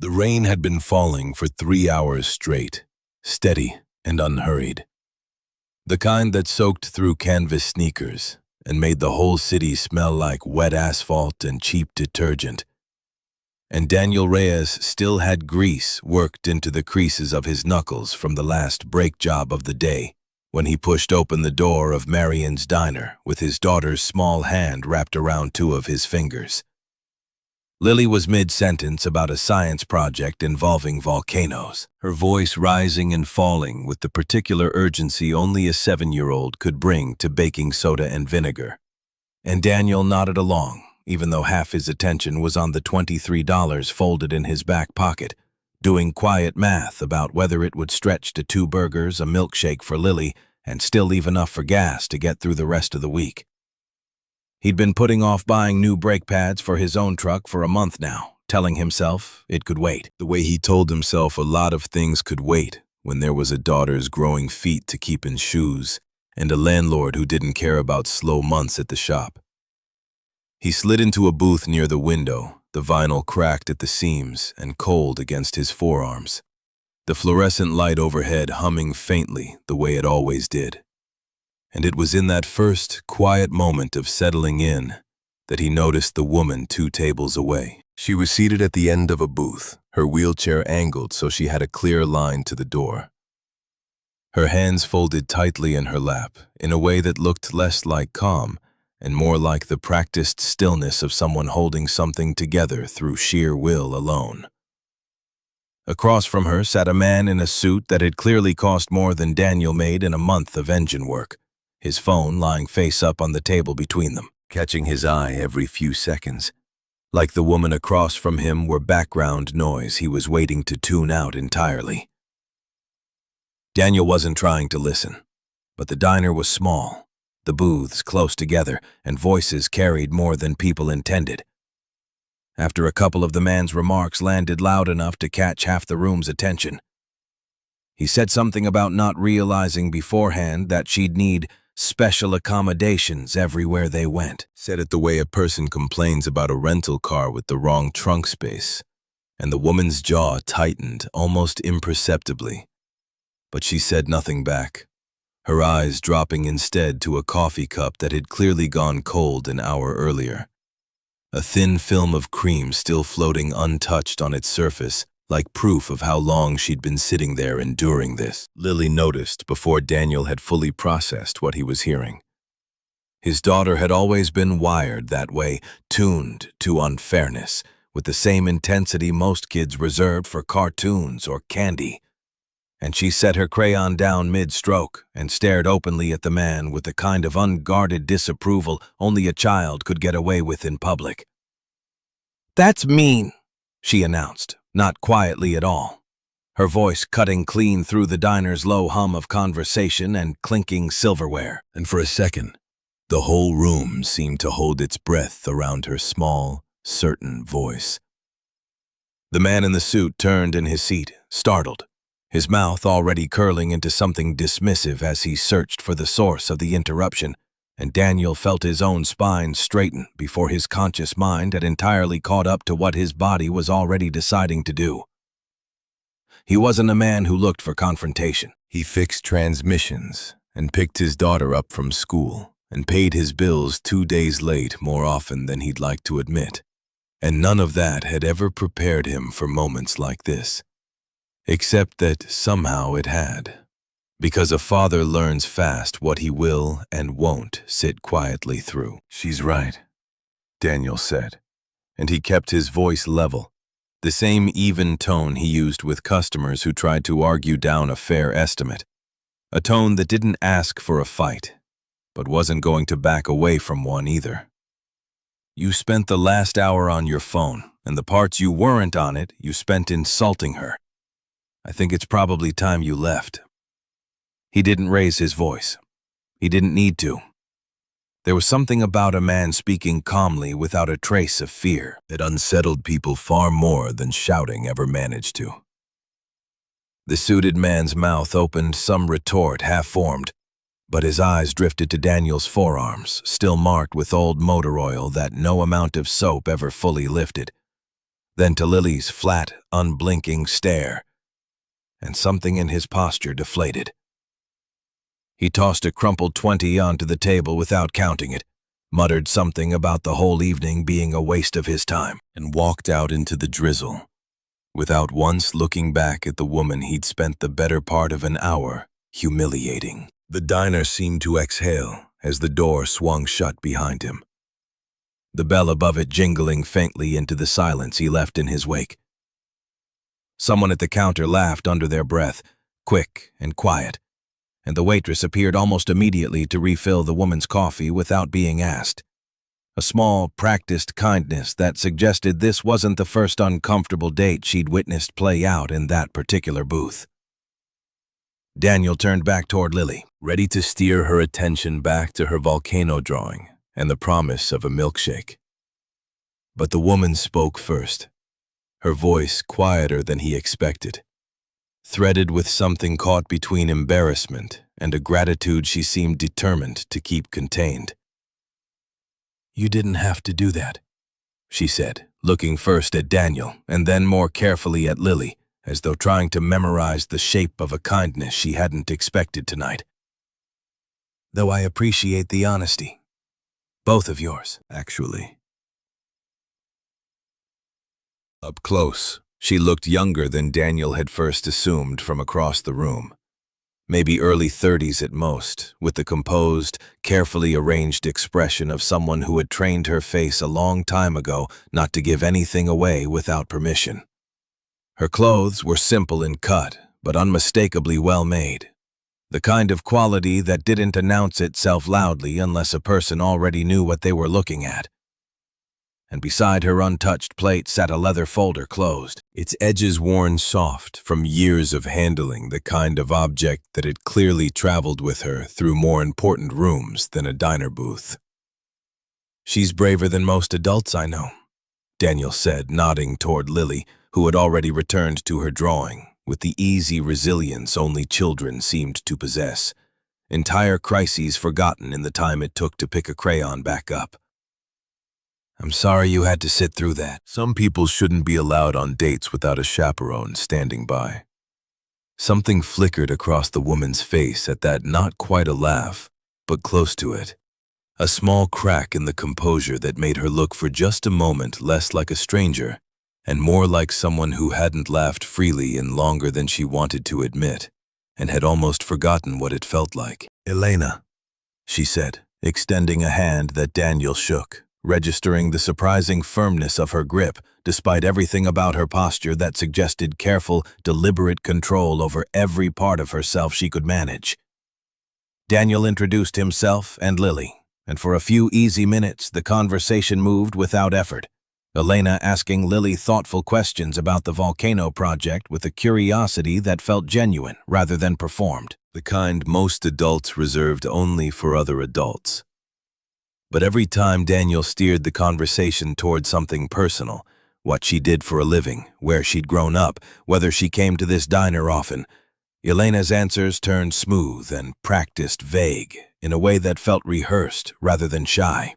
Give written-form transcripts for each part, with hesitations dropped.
The rain had been falling for 3 hours straight, steady and unhurried. The kind that soaked through canvas sneakers and made the whole city smell like wet asphalt and cheap detergent. And Daniel Reyes still had grease worked into the creases of his knuckles from the last brake job of the day when he pushed open the door of Marion's diner with his daughter's small hand wrapped around two of his fingers. Lily was mid-sentence about a science project involving volcanoes, her voice rising and falling with the particular urgency only a 7-year-old could bring to baking soda and vinegar. And Daniel nodded along, even though half his attention was on the $23 folded in his back pocket, doing quiet math about whether it would stretch to 2 burgers, a milkshake for Lily, and still leave enough for gas to get through the rest of the week. He'd been putting off buying new brake pads for his own truck for a month now, telling himself it could wait. The way he told himself a lot of things could wait when there was a daughter's growing feet to keep in shoes and a landlord who didn't care about slow months at the shop. He slid into a booth near the window, the vinyl cracked at the seams and cold against his forearms, the fluorescent light overhead humming faintly the way it always did. And it was in that first, quiet moment of settling in that he noticed the woman 2 tables away. She was seated at the end of a booth, her wheelchair angled so she had a clear line to the door. Her hands folded tightly in her lap, in a way that looked less like calm and more like the practiced stillness of someone holding something together through sheer will alone. Across from her sat a man in a suit that had clearly cost more than Daniel made in a month of engine work, his phone lying face up on the table between them, catching his eye every few seconds. Like the woman across from him were background noise he was waiting to tune out entirely. Daniel wasn't trying to listen, but the diner was small, the booths close together, and voices carried more than people intended. After a couple of the man's remarks landed loud enough to catch half the room's attention, he said something about not realizing beforehand that she'd need special accommodations everywhere they went. Said it the way a person complains about a rental car with the wrong trunk space, and the woman's jaw tightened almost imperceptibly. But she said nothing back, her eyes dropping instead to a coffee cup that had clearly gone cold an hour earlier. A thin film of cream still floating untouched on its surface, like proof of how long she'd been sitting there enduring this. Lily noticed before Daniel had fully processed what he was hearing. His daughter had always been wired that way, tuned to unfairness, with the same intensity most kids reserved for cartoons or candy. And she set her crayon down mid-stroke and stared openly at the man with the kind of unguarded disapproval only a child could get away with in public. "That's mean," she announced, not quietly at all, her voice cutting clean through the diner's low hum of conversation and clinking silverware. And for a second, the whole room seemed to hold its breath around her small, certain voice. The man in the suit turned in his seat, startled, his mouth already curling into something dismissive as he searched for the source of the interruption, and Daniel felt his own spine straighten before his conscious mind had entirely caught up to what his body was already deciding to do. He wasn't a man who looked for confrontation. He fixed transmissions and picked his daughter up from school and paid his bills 2 days late more often than he'd like to admit. And none of that had ever prepared him for moments like this. Except that somehow it had. Because a father learns fast what he will and won't sit quietly through. "She's right," Daniel said, and he kept his voice level, the same even tone he used with customers who tried to argue down a fair estimate, a tone that didn't ask for a fight, but wasn't going to back away from one either. "You spent the last hour on your phone, and the parts you weren't on it, you spent insulting her. I think it's probably time you left." He didn't raise his voice. He didn't need to. There was something about a man speaking calmly without a trace of fear that unsettled people far more than shouting ever managed to. The suited man's mouth opened some retort half-formed, but his eyes drifted to Daniel's forearms, still marked with old motor oil that no amount of soap ever fully lifted. then to Lily's flat, unblinking stare, and something in his posture deflated. He tossed a crumpled 20 onto the table without counting it, muttered something about the whole evening being a waste of his time, and walked out into the drizzle, without once looking back at the woman he'd spent the better part of an hour humiliating. The diner seemed to exhale as the door swung shut behind him, the bell above it jingling faintly into the silence he left in his wake. Someone at the counter laughed under their breath, quick and quiet, and the waitress appeared almost immediately to refill the woman's coffee without being asked. A small, practiced kindness that suggested this wasn't the first uncomfortable date she'd witnessed play out in that particular booth. Daniel turned back toward Lily, ready to steer her attention back to her volcano drawing and the promise of a milkshake. But the woman spoke first, her voice quieter than he expected, threaded with something caught between embarrassment and a gratitude she seemed determined to keep contained. "You didn't have to do that," she said, looking first at Daniel and then more carefully at Lily, as though trying to memorize the shape of a kindness she hadn't expected tonight. "Though I appreciate the honesty. Both of yours, actually." Up close, she looked younger than Daniel had first assumed from across the room. Maybe early 30s at most, with the composed, carefully arranged expression of someone who had trained her face a long time ago not to give anything away without permission. Her clothes were simple in cut, but unmistakably well made. The kind of quality that didn't announce itself loudly unless a person already knew what they were looking at. And beside her untouched plate sat a leather folder closed, its edges worn soft from years of handling the kind of object that had clearly traveled with her through more important rooms than a diner booth. "She's braver than most adults I know," Daniel said, nodding toward Lily, who had already returned to her drawing, with the easy resilience only children seemed to possess, entire crises forgotten in the time it took to pick a crayon back up. "I'm sorry you had to sit through that. Some people shouldn't be allowed on dates without a chaperone standing by." Something flickered across the woman's face at that, not quite a laugh, but close to it. A small crack in the composure that made her look for just a moment less like a stranger and more like someone who hadn't laughed freely in longer than she wanted to admit, and had almost forgotten what it felt like. "Elena," she said, extending a hand that Daniel shook, registering the surprising firmness of her grip, despite everything about her posture that suggested careful, deliberate control over every part of herself she could manage. Daniel introduced himself and Lily, and for a few easy minutes the conversation moved without effort, Elena asking Lily thoughtful questions about the volcano project with a curiosity that felt genuine rather than performed, the kind most adults reserved only for other adults. But every time Daniel steered the conversation toward something personal, what she did for a living, where she'd grown up, whether she came to this diner often, Elena's answers turned smooth and practiced vague in a way that felt rehearsed rather than shy.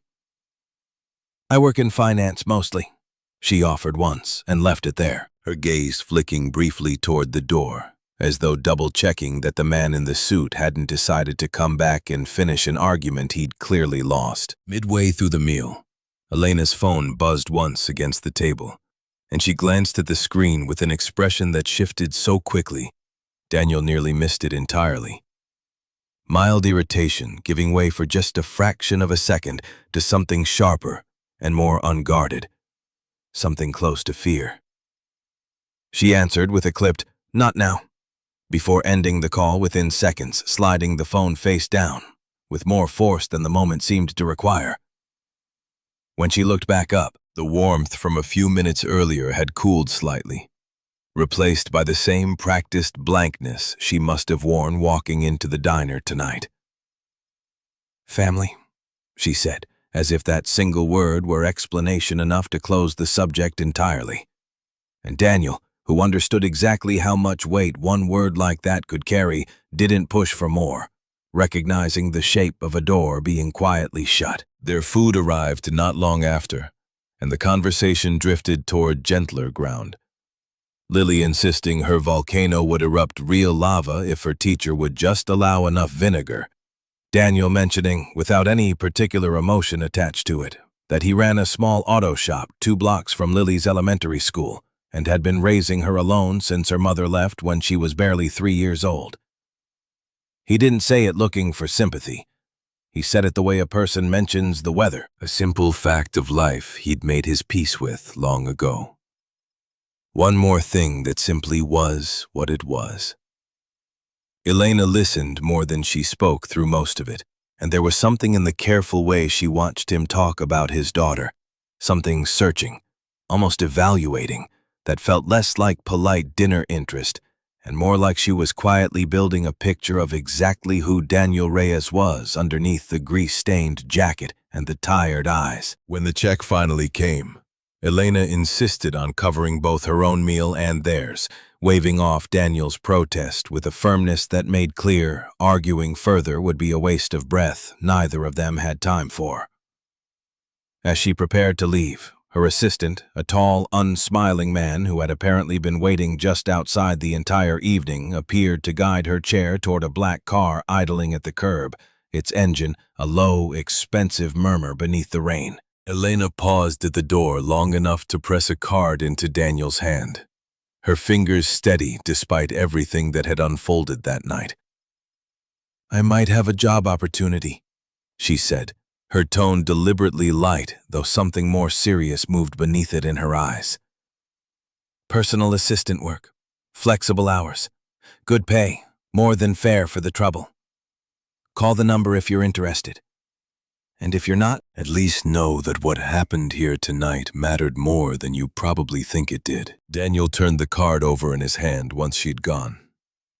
"I work in finance mostly," she offered once and left it there, her gaze flicking briefly toward the door, as though double-checking that the man in the suit hadn't decided to come back and finish an argument he'd clearly lost. Midway through the meal, Elena's phone buzzed once against the table, and she glanced at the screen with an expression that shifted so quickly, Daniel nearly missed it entirely. Mild irritation giving way for just a fraction of a second to something sharper and more unguarded, something close to fear. She answered with a clipped, "Not now," before ending the call within seconds, sliding the phone face down, with more force than the moment seemed to require. When she looked back up, the warmth from a few minutes earlier had cooled slightly, replaced by the same practiced blankness she must have worn walking into the diner tonight. "Family," she said, as if that single word were explanation enough to close the subject entirely. And Daniel, who understood exactly how much weight one word like that could carry, didn't push for more, recognizing the shape of a door being quietly shut. Their food arrived not long after, and the conversation drifted toward gentler ground. Lily insisting her volcano would erupt real lava if her teacher would just allow enough vinegar. Daniel mentioning, without any particular emotion attached to it, that he ran a small auto shop 2 blocks from Lily's elementary school and had been raising her alone since her mother left when she was barely 3 years old. He didn't say it looking for sympathy. He said it the way a person mentions the weather, a simple fact of life he'd made his peace with long ago. One more thing that simply was what it was. Elena listened more than she spoke through most of it, and there was something in the careful way she watched him talk about his daughter, something searching, almost evaluating, that felt less like polite dinner interest and more like she was quietly building a picture of exactly who Daniel Reyes was underneath the grease-stained jacket and the tired eyes. When the check finally came, Elena insisted on covering both her own meal and theirs, waving off Daniel's protest with a firmness that made clear arguing further would be a waste of breath neither of them had time for. As she prepared to leave, her assistant, a tall, unsmiling man who had apparently been waiting just outside the entire evening, appeared to guide her chair toward a black car idling at the curb, its engine a low, expensive murmur beneath the rain. Elena paused at the door long enough to press a card into Daniel's hand, her fingers steady despite everything that had unfolded that night. "I might have a job opportunity," she said, her tone deliberately light, though something more serious moved beneath it in her eyes. "Personal assistant work, flexible hours, good pay, more than fair for the trouble. Call the number if you're interested. And if you're not, at least know that what happened here tonight mattered more than you probably think it did." Daniel turned the card over in his hand once she'd gone,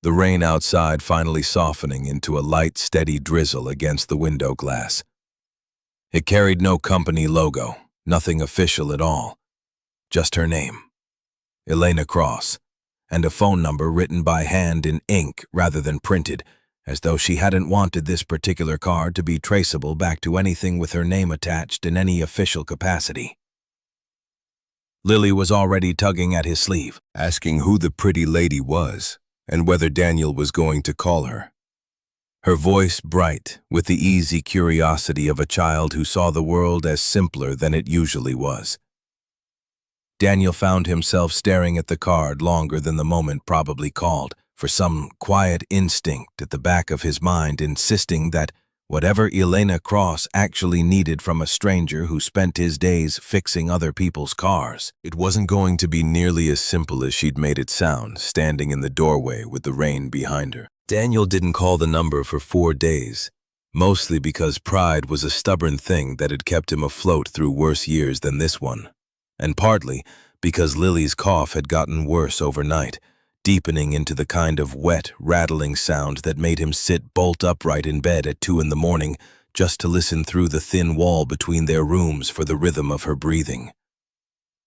the rain outside finally softening into a light, steady drizzle against the window glass. It carried no company logo, nothing official at all, just her name, Elena Cross, and a phone number written by hand in ink rather than printed, as though she hadn't wanted this particular card to be traceable back to anything with her name attached in any official capacity. Lily was already tugging at his sleeve, asking who the pretty lady was and whether Daniel was going to call her. Her voice bright with the easy curiosity of a child who saw the world as simpler than it usually was. Daniel found himself staring at the card longer than the moment probably called, for some quiet instinct at the back of his mind insisting that whatever Elena Cross actually needed from a stranger who spent his days fixing other people's cars, it wasn't going to be nearly as simple as she'd made it sound, standing in the doorway with the rain behind her. Daniel didn't call the number for 4 days, mostly because pride was a stubborn thing that had kept him afloat through worse years than this one, and partly because Lily's cough had gotten worse overnight, deepening into the kind of wet, rattling sound that made him sit bolt upright in bed at 2 in the morning just to listen through the thin wall between their rooms for the rhythm of her breathing.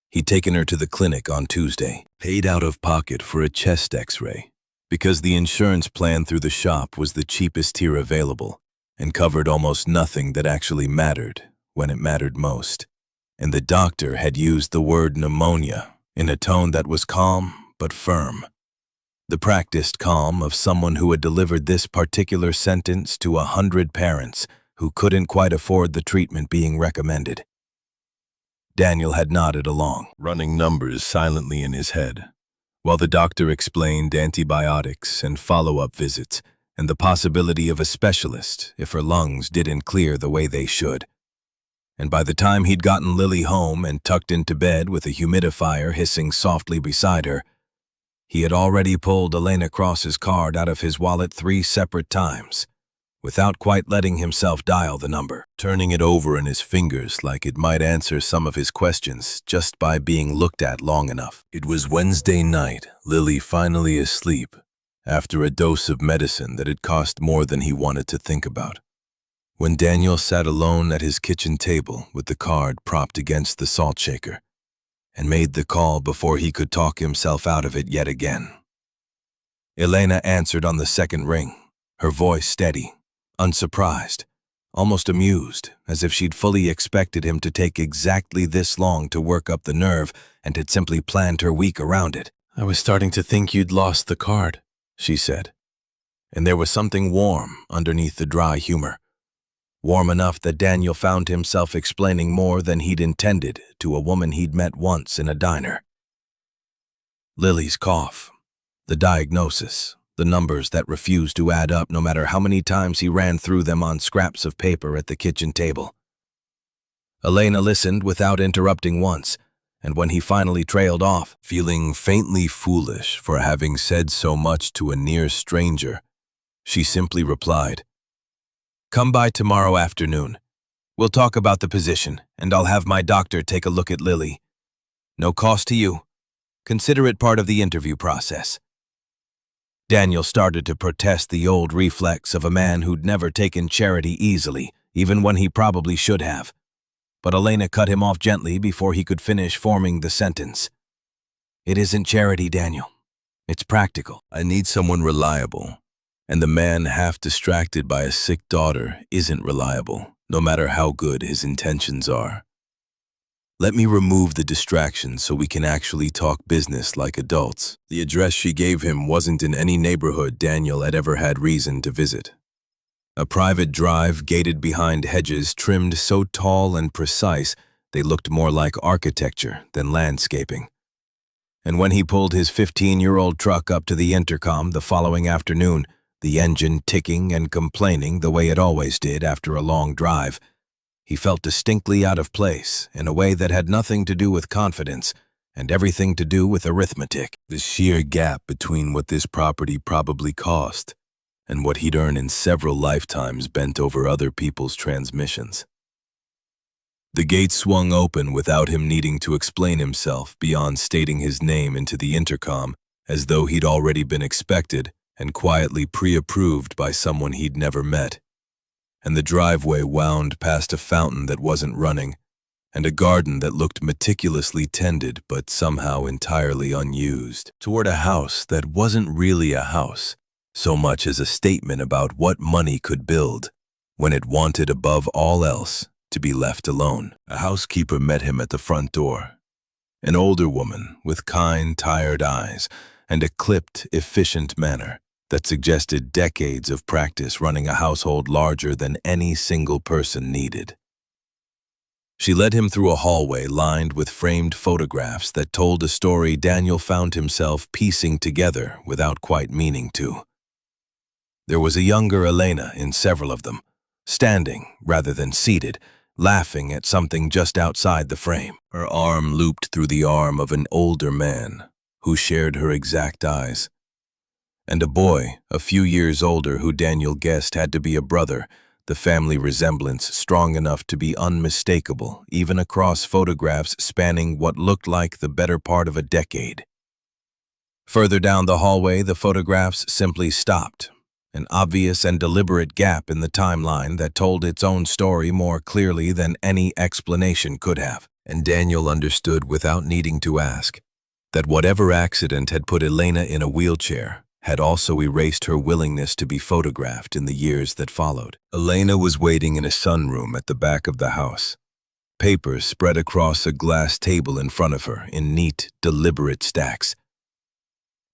He'd taken her to the clinic on Tuesday, paid out of pocket for a chest x-ray, because the insurance plan through the shop was the cheapest tier available and covered almost nothing that actually mattered when it mattered most. And the doctor had used the word pneumonia in a tone that was calm but firm. The practiced calm of someone who had delivered this particular sentence to 100 parents who couldn't quite afford the treatment being recommended. Daniel had nodded along, running numbers silently in his head, while the doctor explained antibiotics and follow-up visits and the possibility of a specialist if her lungs didn't clear the way they should. And by the time he'd gotten Lily home and tucked into bed with a humidifier hissing softly beside her, he had already pulled Elena Cross's card out of his wallet 3 separate times, without quite letting himself dial the number, turning it over in his fingers like it might answer some of his questions just by being looked at long enough. It was Wednesday night, Lily finally asleep, after a dose of medicine that had cost more than he wanted to think about, when Daniel sat alone at his kitchen table with the card propped against the salt shaker, and made the call before he could talk himself out of it yet again. Elena answered on the second ring, her voice steady, unsurprised, almost amused, as if she'd fully expected him to take exactly this long to work up the nerve and had simply planned her week around it. "I was starting to think you'd lost the card," she said. And there was something warm underneath the dry humor. Warm enough that Daniel found himself explaining more than he'd intended to a woman he'd met once in a diner. Lily's cough, the diagnosis, the numbers that refused to add up no matter how many times he ran through them on scraps of paper at the kitchen table. Elena listened without interrupting once, and when he finally trailed off, feeling faintly foolish for having said so much to a near stranger, she simply replied, "Come by tomorrow afternoon. We'll talk about the position, and I'll have my doctor take a look at Lily. No cost to you. Consider it part of the interview process." Daniel started to protest the old reflex of a man who'd never taken charity easily, even when he probably should have. But Elena cut him off gently before he could finish forming the sentence. "It isn't charity, Daniel. It's practical. I need someone reliable. And the man half distracted by a sick daughter isn't reliable, no matter how good his intentions are. Let me remove the distractions so we can actually talk business like adults." The address she gave him wasn't in any neighborhood Daniel had ever had reason to visit. A private drive gated behind hedges trimmed so tall and precise they looked more like architecture than landscaping. And when he pulled his 15-year-old truck up to the intercom the following afternoon, the engine ticking and complaining the way it always did after a long drive, he felt distinctly out of place in a way that had nothing to do with confidence and everything to do with arithmetic. The sheer gap between what this property probably cost and what he'd earn in several lifetimes bent over other people's transmissions. The gate swung open without him needing to explain himself beyond stating his name into the intercom, as though he'd already been expected and quietly pre-approved by someone he'd never met. And the driveway wound past a fountain that wasn't running, and a garden that looked meticulously tended but somehow entirely unused, toward a house that wasn't really a house, so much as a statement about what money could build when it wanted above all else to be left alone. A housekeeper met him at the front door, an older woman with kind, tired eyes and a clipped, efficient manner that suggested decades of practice running a household larger than any single person needed. She led him through a hallway lined with framed photographs that told a story Daniel found himself piecing together without quite meaning to. There was a younger Elena in several of them, standing rather than seated, laughing at something just outside the frame, her arm looped through the arm of an older man who shared her exact eyes. And a boy, a few years older, who Daniel guessed had to be a brother, the family resemblance strong enough to be unmistakable, even across photographs spanning what looked like the better part of a decade. Further down the hallway, the photographs simply stopped, an obvious and deliberate gap in the timeline that told its own story more clearly than any explanation could have. And Daniel understood without needing to ask that whatever accident had put Elena in a wheelchair had also erased her willingness to be photographed in the years that followed. Elena was waiting in a sunroom at the back of the house, papers spread across a glass table in front of her in neat, deliberate stacks.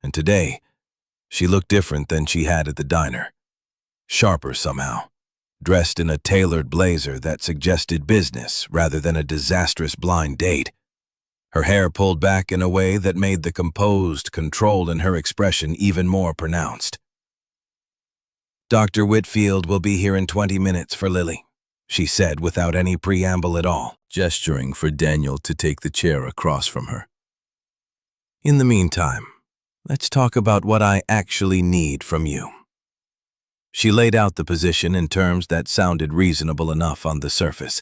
And today, she looked different than she had at the diner. Sharper somehow, dressed in a tailored blazer that suggested business rather than a disastrous blind date. Her hair pulled back in a way that made the composed control in her expression even more pronounced. "Dr. Whitfield will be here in 20 minutes for Lily," she said without any preamble at all, gesturing for Daniel to take the chair across from her. "In the meantime, let's talk about what I actually need from you." She laid out the position in terms that sounded reasonable enough on the surface: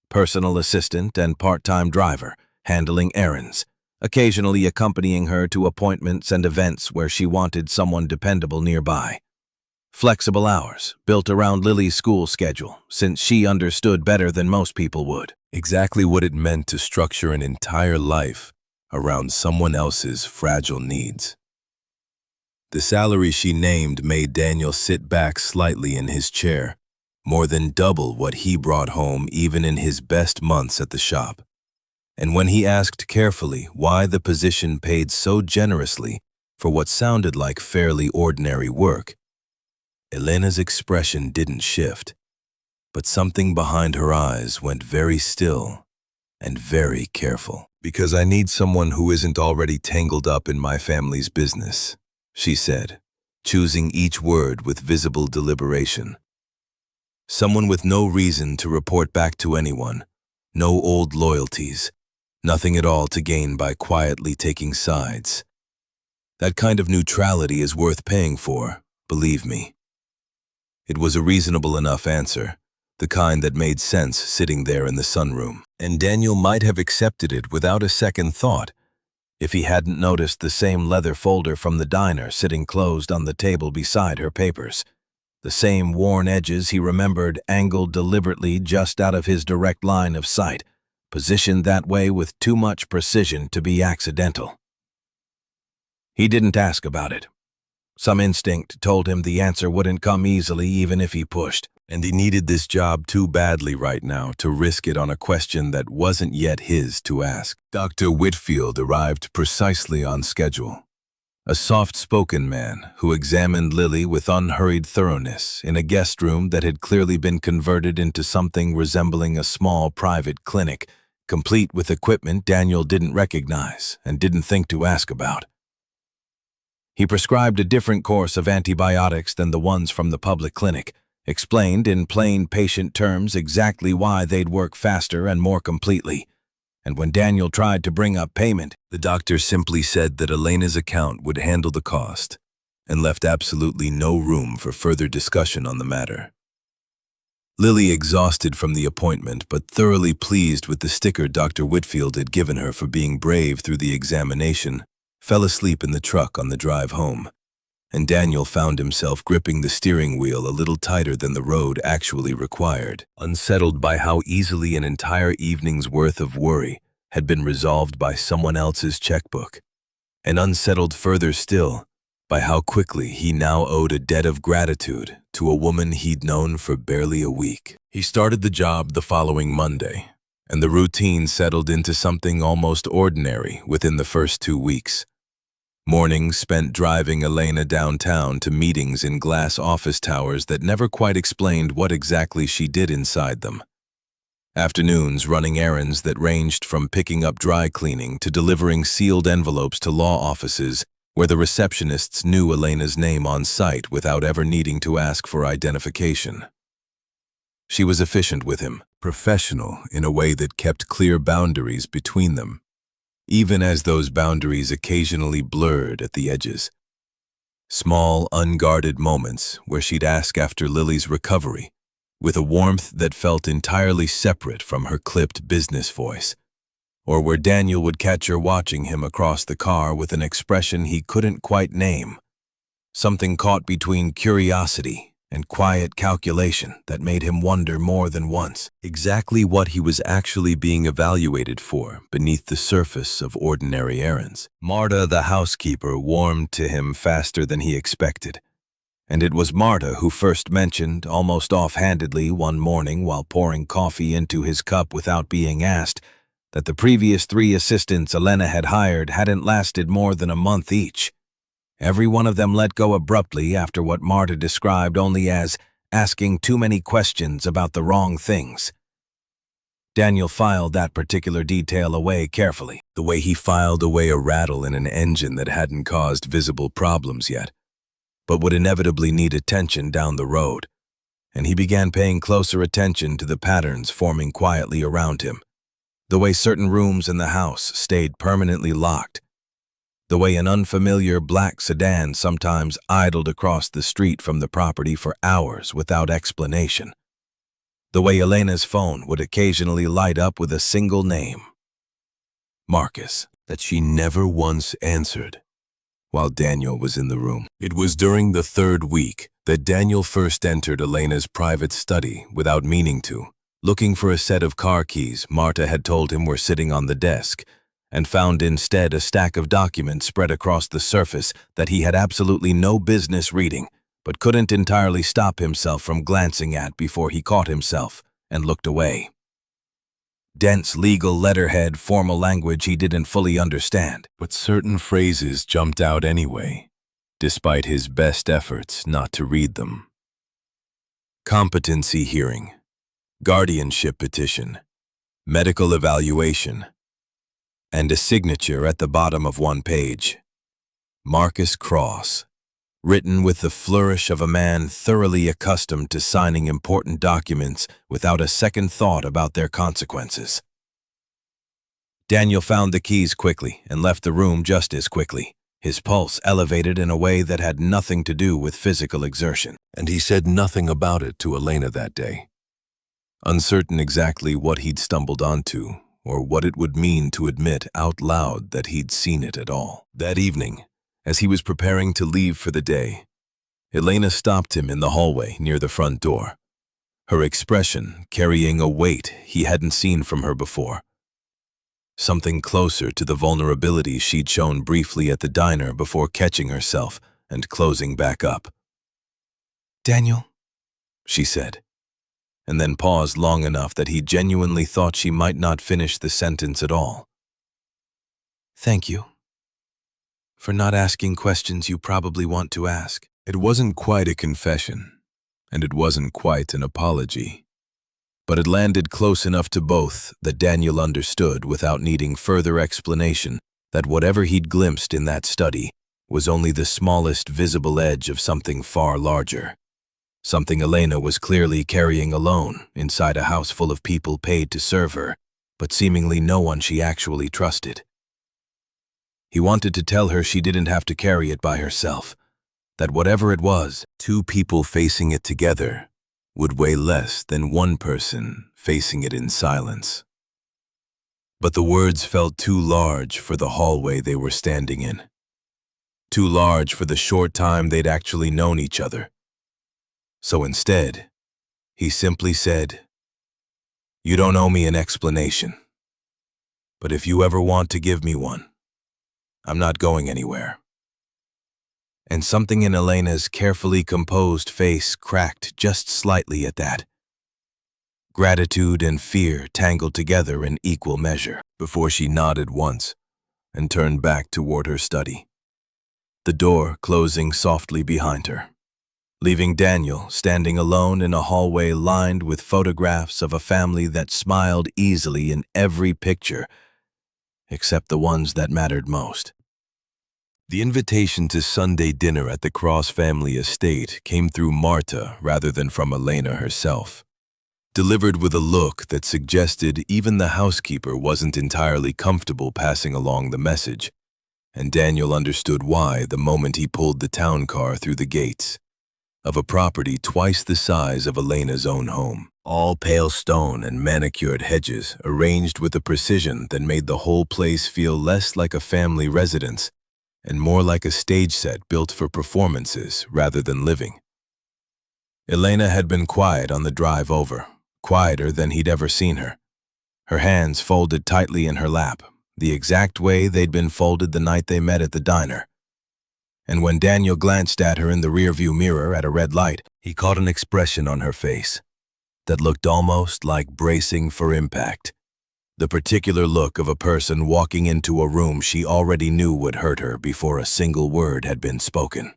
personal assistant and part-time driver, handling errands, occasionally accompanying her to appointments and events where she wanted someone dependable nearby. Flexible hours, built around Lily's school schedule, since she understood better than most people would exactly what it meant to structure an entire life around someone else's fragile needs. The salary she named made Daniel sit back slightly in his chair, more than double what he brought home even in his best months at the shop. And when he asked carefully why the position paid so generously for what sounded like fairly ordinary work, Elena's expression didn't shift, but something behind her eyes went very still and very careful. "Because I need someone who isn't already tangled up in my family's business," she said, choosing each word with visible deliberation. "Someone with no reason to report back to anyone, no old loyalties, nothing at all to gain by quietly taking sides. That kind of neutrality is worth paying for, believe me." It was a reasonable enough answer, the kind that made sense sitting there in the sunroom, and Daniel might have accepted it without a second thought if he hadn't noticed the same leather folder from the diner sitting closed on the table beside her papers. The same worn edges he remembered angled deliberately just out of his direct line of sight, positioned that way with too much precision to be accidental. He didn't ask about it. Some instinct told him the answer wouldn't come easily even if he pushed, and he needed this job too badly right now to risk it on a question that wasn't yet his to ask. Dr. Whitfield arrived precisely on schedule. A soft-spoken man who examined Lily with unhurried thoroughness in a guest room that had clearly been converted into something resembling a small private clinic, complete with equipment Daniel didn't recognize and didn't think to ask about. He prescribed a different course of antibiotics than the ones from the public clinic, explained in plain patient terms exactly why they'd work faster and more completely. And when Daniel tried to bring up payment, the doctor simply said that Elena's account would handle the cost and left absolutely no room for further discussion on the matter. Lily, exhausted from the appointment but thoroughly pleased with the sticker Dr. Whitfield had given her for being brave through the examination, fell asleep in the truck on the drive home, and Daniel found himself gripping the steering wheel a little tighter than the road actually required, unsettled by how easily an entire evening's worth of worry had been resolved by someone else's checkbook, and unsettled further still by how quickly he now owed a debt of gratitude to a woman he'd known for barely a week. He started the job the following Monday, and the routine settled into something almost ordinary within the first 2 weeks. Mornings spent driving Elena downtown to meetings in glass office towers that never quite explained what exactly she did inside them. Afternoons running errands that ranged from picking up dry cleaning to delivering sealed envelopes to law offices where the receptionists knew Elena's name on sight without ever needing to ask for identification. She was efficient with him, professional in a way that kept clear boundaries between them, even as those boundaries occasionally blurred at the edges. Small, unguarded moments where she'd ask after Lily's recovery, with a warmth that felt entirely separate from her clipped business voice, or where Daniel would catch her watching him across the car with an expression he couldn't quite name, something caught between curiosity and quiet calculation that made him wonder more than once exactly what he was actually being evaluated for beneath the surface of ordinary errands. Marta, the housekeeper, warmed to him faster than he expected, and it was Marta who first mentioned, almost offhandedly one morning while pouring coffee into his cup without being asked, that the previous 3 assistants Elena had hired hadn't lasted more than a month each. Every one of them let go abruptly after what Marta described only as asking too many questions about the wrong things. Daniel filed that particular detail away carefully, the way he filed away a rattle in an engine that hadn't caused visible problems yet, but would inevitably need attention down the road, and he began paying closer attention to the patterns forming quietly around him, the way certain rooms in the house stayed permanently locked, the way an unfamiliar black sedan sometimes idled across the street from the property for hours without explanation, the way Elena's phone would occasionally light up with a single name, Marcus, that she never once answered while Daniel was in the room. It was during the 3rd week that Daniel first entered Elena's private study without meaning to, looking for a set of car keys Marta had told him were sitting on the desk, and found instead a stack of documents spread across the surface that he had absolutely no business reading, but couldn't entirely stop himself from glancing at before he caught himself and looked away. Dense legal letterhead, formal language he didn't fully understand, but certain phrases jumped out anyway, despite his best efforts not to read them. Competency hearing, guardianship petition, medical evaluation, and a signature at the bottom of one page. Marcus Cross, written with the flourish of a man thoroughly accustomed to signing important documents without a second thought about their consequences. Daniel found the keys quickly and left the room just as quickly, his pulse elevated in a way that had nothing to do with physical exertion. And he said nothing about it to Elena that day, uncertain exactly what he'd stumbled onto or what it would mean to admit out loud that he'd seen it at all. That evening, as he was preparing to leave for the day, Elena stopped him in the hallway near the front door, her expression carrying a weight he hadn't seen from her before. Something closer to the vulnerability she'd shown briefly at the diner before catching herself and closing back up. "Daniel," she said, and then paused long enough that he genuinely thought she might not finish the sentence at all. "Thank you for not asking questions you probably want to ask." It wasn't quite a confession, and it wasn't quite an apology, but it landed close enough to both that Daniel understood without needing further explanation that whatever he'd glimpsed in that study was only the smallest visible edge of something far larger, something Elena was clearly carrying alone inside a house full of people paid to serve her, but seemingly no one she actually trusted. He wanted to tell her she didn't have to carry it by herself, that whatever it was, two people facing it together would weigh less than one person facing it in silence. But the words felt too large for the hallway they were standing in, too large for the short time they'd actually known each other. So instead, he simply said, "You don't owe me an explanation, but if you ever want to give me one, I'm not going anywhere." And something in Elena's carefully composed face cracked just slightly at that. Gratitude and fear tangled together in equal measure before she nodded once and turned back toward her study, the door closing softly behind her, leaving Daniel standing alone in a hallway lined with photographs of a family that smiled easily in every picture except the ones that mattered most. The invitation to Sunday dinner at the Cross family estate came through Marta rather than from Elena herself, delivered with a look that suggested even the housekeeper wasn't entirely comfortable passing along the message, and Daniel understood why the moment he pulled the town car through the gates of a property twice the size of Elena's own home, all pale stone and manicured hedges arranged with a precision that made the whole place feel less like a family residence and more like a stage set built for performances rather than living. Elena had been quiet on the drive over, quieter than he'd ever seen her, her hands folded tightly in her lap, the exact way they'd been folded the night they met at the diner. And when Daniel glanced at her in the rearview mirror at a red light, he caught an expression on her face that looked almost like bracing for impact, the particular look of a person walking into a room she already knew would hurt her before a single word had been spoken.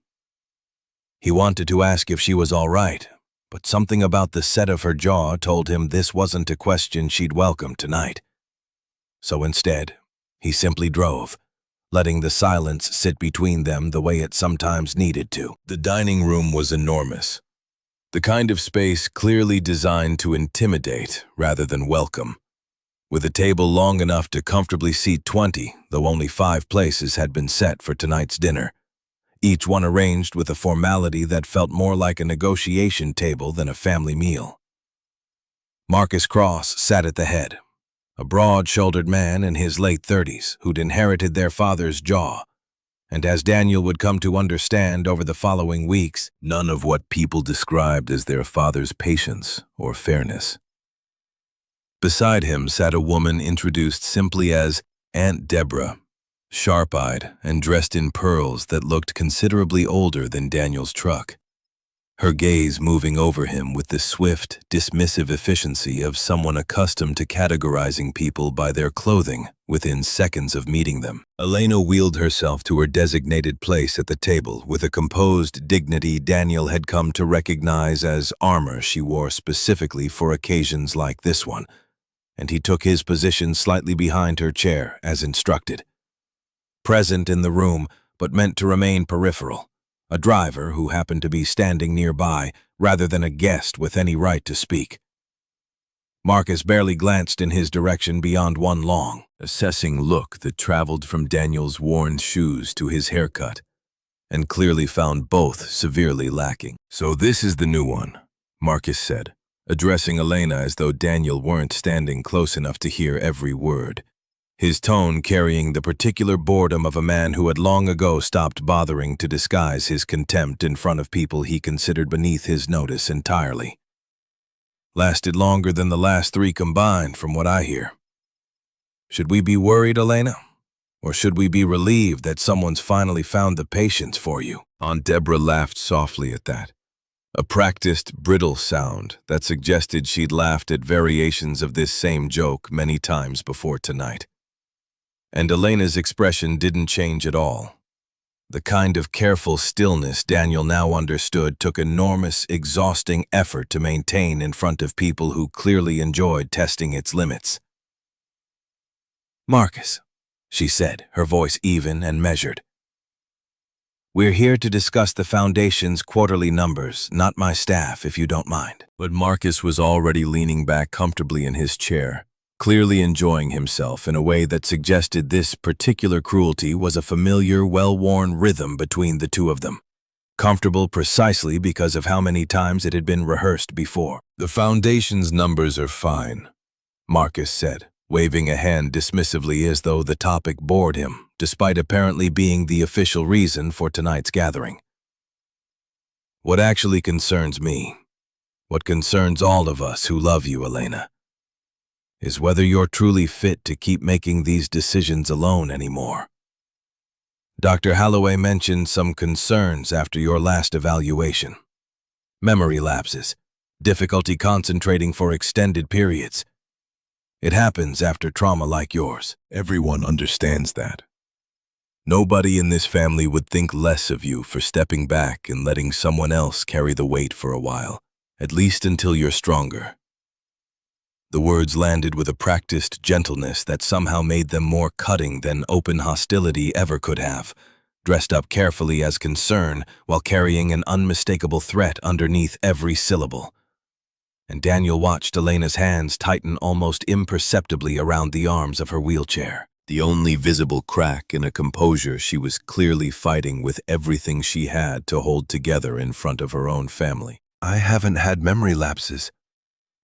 He wanted to ask if she was all right, but something about the set of her jaw told him this wasn't a question she'd welcome tonight. So instead, he simply drove, letting the silence sit between them the way it sometimes needed to. The dining room was enormous, the kind of space clearly designed to intimidate rather than welcome, with a table long enough to comfortably seat 20, though only 5 places had been set for tonight's dinner, each one arranged with a formality that felt more like a negotiation table than a family meal. Marcus Cross sat at the head, a broad-shouldered man in his late 30s who'd inherited their father's jaw, and as Daniel would come to understand over the following weeks, none of what people described as their father's patience or fairness. Beside him sat a woman introduced simply as Aunt Deborah, sharp-eyed and dressed in pearls that looked considerably older than Daniel's truck. her gaze moving over him with the swift, dismissive efficiency of someone accustomed to categorizing people by their clothing within seconds of meeting them. Elena wheeled herself to her designated place at the table with a composed dignity Daniel had come to recognize as armor she wore specifically for occasions like this one, and he took his position slightly behind her chair as instructed. Present in the room, but meant to remain peripheral. A driver who happened to be standing nearby rather than a guest with any right to speak. Marcus barely glanced in his direction beyond one long, assessing look that traveled from Daniel's worn shoes to his haircut, and clearly found both severely lacking. "So this is the new one," Marcus said, addressing Elena as though Daniel weren't standing close enough to hear every word. His tone carrying the particular boredom of a man who had long ago stopped bothering to disguise his contempt in front of people he considered beneath his notice entirely. "Lasted longer than the last 3 combined, from what I hear. Should we be worried, Elena? Or should we be relieved that someone's finally found the patience for you?" Aunt Deborah laughed softly at that, a practiced, brittle sound that suggested she'd laughed at variations of this same joke many times before tonight. And Elena's expression didn't change at all. The kind of careful stillness Daniel now understood took enormous, exhausting effort to maintain in front of people who clearly enjoyed testing its limits. "Marcus," she said, her voice even and measured. "We're here to discuss the Foundation's quarterly numbers, not my staff, if you don't mind." But Marcus was already leaning back comfortably in his chair, clearly enjoying himself in a way that suggested this particular cruelty was a familiar, well-worn rhythm between the two of them, comfortable precisely because of how many times it had been rehearsed before. "The Foundation's numbers are fine," Marcus said, waving a hand dismissively as though the topic bored him, despite apparently being the official reason for tonight's gathering. "What actually concerns me, what concerns all of us who love you, Elena, is whether you're truly fit to keep making these decisions alone anymore. Dr. Holloway mentioned some concerns after your last evaluation. Memory lapses, difficulty concentrating for extended periods. It happens after trauma like yours. Everyone understands that. Nobody in this family would think less of you for stepping back and letting someone else carry the weight for a while, at least until you're stronger." The words landed with a practiced gentleness that somehow made them more cutting than open hostility ever could have, dressed up carefully as concern while carrying an unmistakable threat underneath every syllable. And Daniel watched Elena's hands tighten almost imperceptibly around the arms of her wheelchair, the only visible crack in a composure she was clearly fighting with everything she had to hold together in front of her own family. "I haven't had memory lapses,"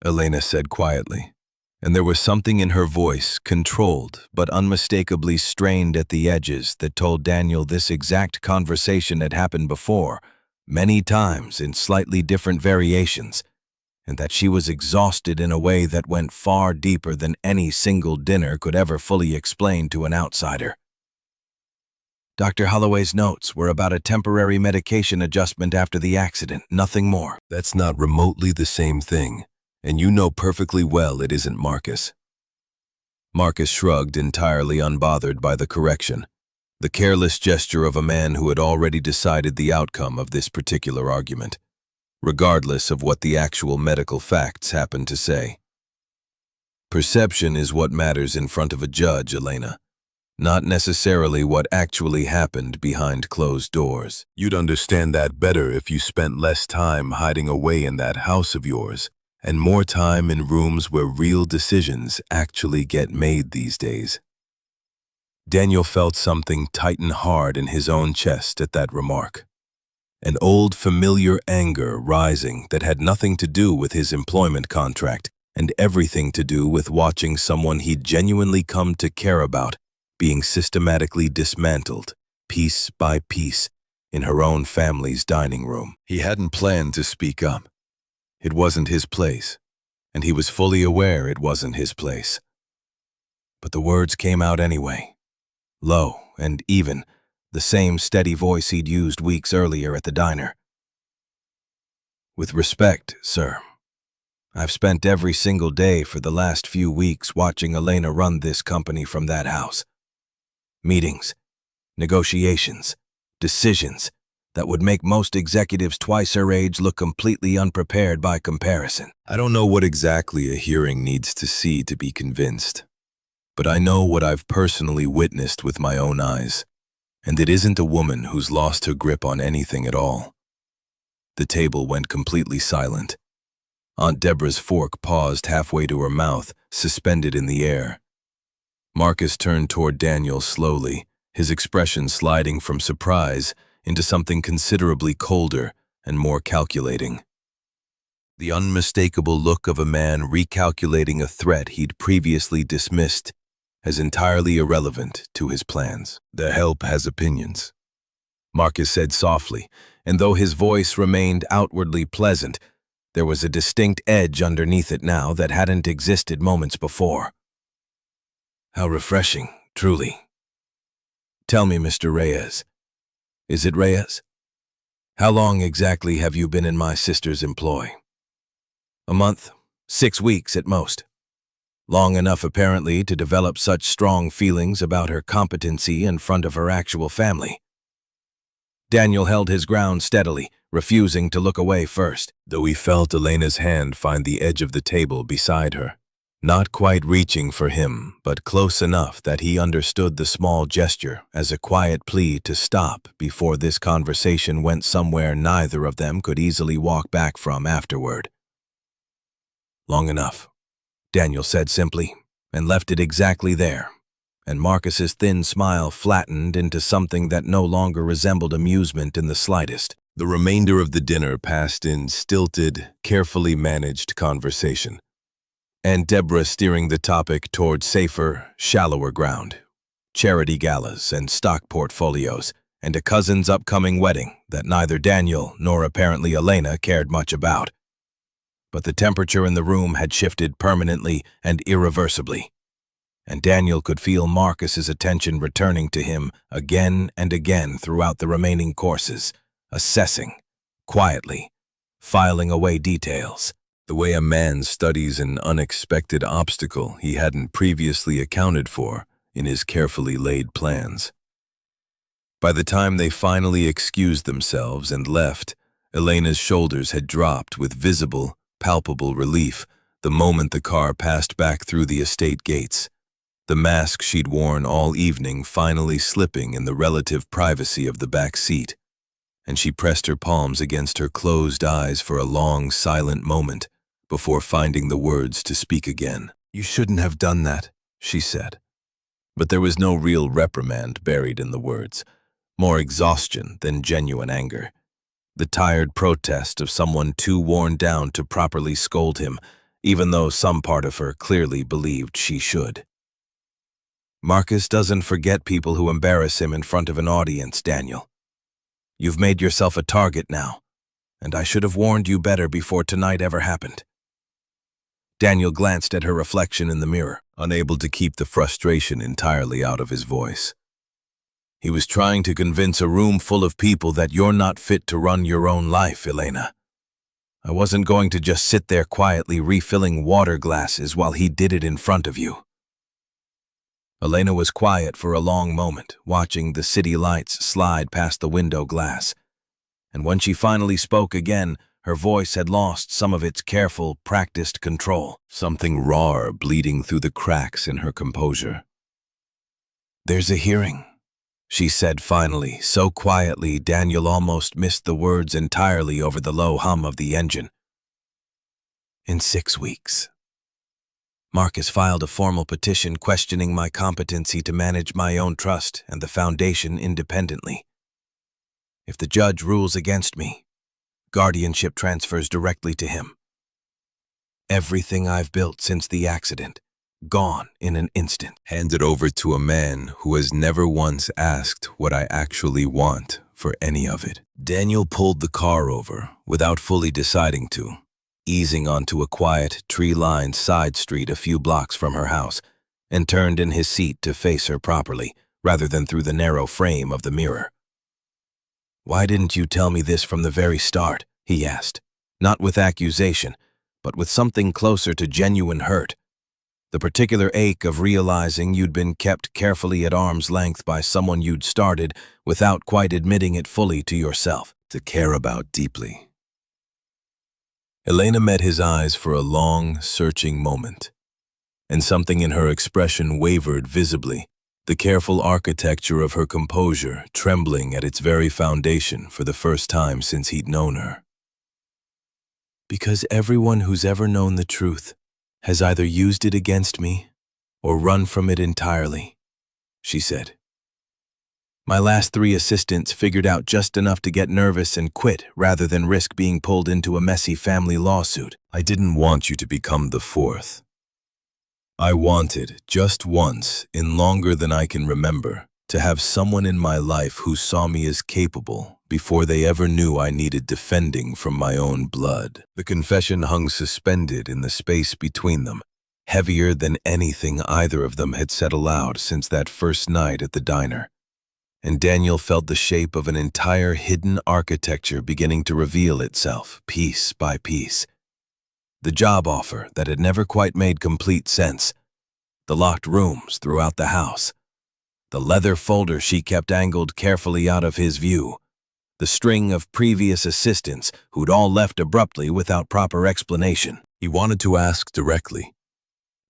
Elena said quietly, and there was something in her voice, controlled but unmistakably strained at the edges, that told Daniel this exact conversation had happened before, many times in slightly different variations, and that she was exhausted in a way that went far deeper than any single dinner could ever fully explain to an outsider. "Dr. Holloway's notes were about a temporary medication adjustment after the accident, nothing more." "That's not remotely the same thing. And you know perfectly well it isn't, Marcus." Marcus shrugged, entirely unbothered by the correction, the careless gesture of a man who had already decided the outcome of this particular argument, regardless of what the actual medical facts happened to say. "Perception is what matters in front of a judge, Elena, not necessarily what actually happened behind closed doors. You'd understand that better if you spent less time hiding away in that house of yours, and more time in rooms where real decisions actually get made these days." Daniel felt something tighten hard in his own chest at that remark, an old familiar anger rising that had nothing to do with his employment contract and everything to do with watching someone he'd genuinely come to care about being systematically dismantled, piece by piece, in her own family's dining room. He hadn't planned to speak up. It wasn't his place, and he was fully aware it wasn't his place. But the words came out anyway, low and even, the same steady voice he'd used weeks earlier at the diner. With respect, sir, I've spent every single day for the last few weeks watching Elena run this company from that house. Meetings, negotiations, decisions that would make most executives twice her age look completely unprepared by comparison. I don't know what exactly a hearing needs to see to be convinced, but I know what I've personally witnessed with my own eyes, and it isn't a woman who's lost her grip on anything at all. The table went completely silent. Aunt Deborah's fork paused halfway to her mouth, suspended in the air. Marcus turned toward Daniel slowly, his expression sliding from surprise into something considerably colder and more calculating. The unmistakable look of a man recalculating a threat he'd previously dismissed as entirely irrelevant to his plans. "The help has opinions," Marcus said softly, and though his voice remained outwardly pleasant, there was a distinct edge underneath it now that hadn't existed moments before. "How refreshing, truly. Tell me, Mr. Reyes. Is it Reyes? How long exactly have you been in my sister's employ?" "A month, 6 weeks at most. Long enough, apparently, to develop such strong feelings about her competency in front of her actual family." Daniel held his ground steadily, refusing to look away first, though he felt Elena's hand find the edge of the table beside her. Not quite reaching for him, but close enough that he understood the small gesture as a quiet plea to stop before this conversation went somewhere neither of them could easily walk back from afterward. "Long enough," Daniel said simply, and left it exactly there, and Marcus's thin smile flattened into something that no longer resembled amusement in the slightest. The remainder of the dinner passed in stilted, carefully managed conversation, and Deborah steering the topic toward safer, shallower ground. Charity galas and stock portfolios, and a cousin's upcoming wedding that neither Daniel nor apparently Elena cared much about. But the temperature in the room had shifted permanently and irreversibly, and Daniel could feel Marcus's attention returning to him again and again throughout the remaining courses, assessing, quietly, filing away details, the way a man studies an unexpected obstacle he hadn't previously accounted for in his carefully laid plans. By the time they finally excused themselves and left, Elena's shoulders had dropped with visible, palpable relief the moment the car passed back through the estate gates, the mask she'd worn all evening finally slipping in the relative privacy of the back seat, and she pressed her palms against her closed eyes for a long, silent moment before finding the words to speak again. "You shouldn't have done that," she said. But there was no real reprimand buried in the words, more exhaustion than genuine anger. The tired protest of someone too worn down to properly scold him, even though some part of her clearly believed she should. "Marcus doesn't forget people who embarrass him in front of an audience, Daniel. You've made yourself a target now, and I should have warned you better before tonight ever happened." Daniel glanced at her reflection in the mirror, unable to keep the frustration entirely out of his voice. He was trying to convince a room full of people that you're not fit to run your own life, Elena. I wasn't going to just sit there quietly refilling water glasses while he did it in front of you. Elena was quiet for a long moment, watching the city lights slide past the window glass. And when she finally spoke again, her voice had lost some of its careful, practiced control, something raw bleeding through the cracks in her composure. "There's a hearing," she said finally, so quietly Daniel almost missed the words entirely over the low hum of the engine. "In 6 weeks. Marcus filed a formal petition questioning my competency to manage my own trust and the foundation independently. If the judge rules against me, guardianship transfers directly to him. Everything I've built since the accident, gone in an instant. Handed over to a man who has never once asked what I actually want for any of it." Daniel pulled the car over without fully deciding to, easing onto a quiet, tree-lined side street a few blocks from her house, and turned in his seat to face her properly, rather than through the narrow frame of the mirror. "Why didn't you tell me this from the very start?" he asked. Not with accusation, but with something closer to genuine hurt. The particular ache of realizing you'd been kept carefully at arm's length by someone you'd started without quite admitting it fully to yourself, to care about deeply. Elena met his eyes for a long, searching moment, and something in her expression wavered visibly, the careful architecture of her composure trembling at its very foundation for the first time since he'd known her. Because everyone who's ever known the truth has either used it against me or run from it entirely, she said. My last 3 assistants figured out just enough to get nervous and quit rather than risk being pulled into a messy family lawsuit. I didn't want you to become the 4th. I wanted, just once, in longer than I can remember, to have someone in my life who saw me as capable before they ever knew I needed defending from my own blood. The confession hung suspended in the space between them, heavier than anything either of them had said aloud since that first night at the diner. And Daniel felt the shape of an entire hidden architecture beginning to reveal itself, piece by piece. The job offer that had never quite made complete sense, the locked rooms throughout the house, the leather folder she kept angled carefully out of his view, the string of previous assistants who'd all left abruptly without proper explanation. He wanted to ask directly,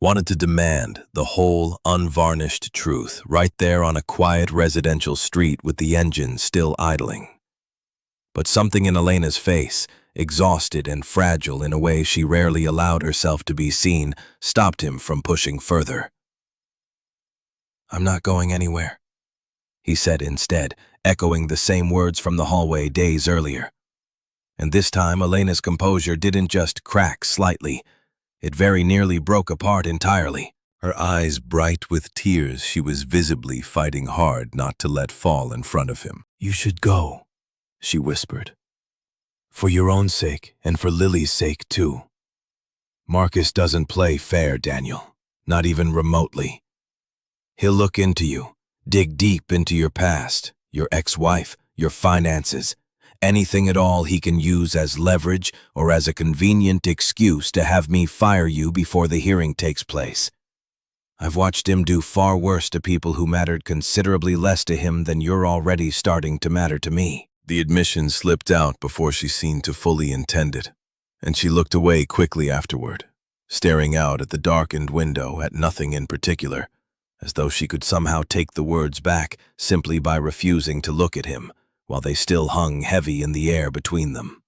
wanted to demand the whole, unvarnished truth right there on a quiet residential street with the engine still idling. But something in Elena's face, exhausted and fragile in a way she rarely allowed herself to be seen, stopped him from pushing further. I'm not going anywhere, he said instead, echoing the same words from the hallway days earlier. And this time Elena's composure didn't just crack slightly, it very nearly broke apart entirely. Her eyes bright with tears, she was visibly fighting hard not to let fall in front of him. You should go, she whispered. For your own sake, and for Lily's sake too. Marcus doesn't play fair, Daniel. Not even remotely. He'll look into you, dig deep into your past, your ex-wife, your finances, anything at all he can use as leverage or as a convenient excuse to have me fire you before the hearing takes place. I've watched him do far worse to people who mattered considerably less to him than you're already starting to matter to me. The admission slipped out before she seemed to fully intend it, and she looked away quickly afterward, staring out at the darkened window at nothing in particular, as though she could somehow take the words back simply by refusing to look at him, while they still hung heavy in the air between them.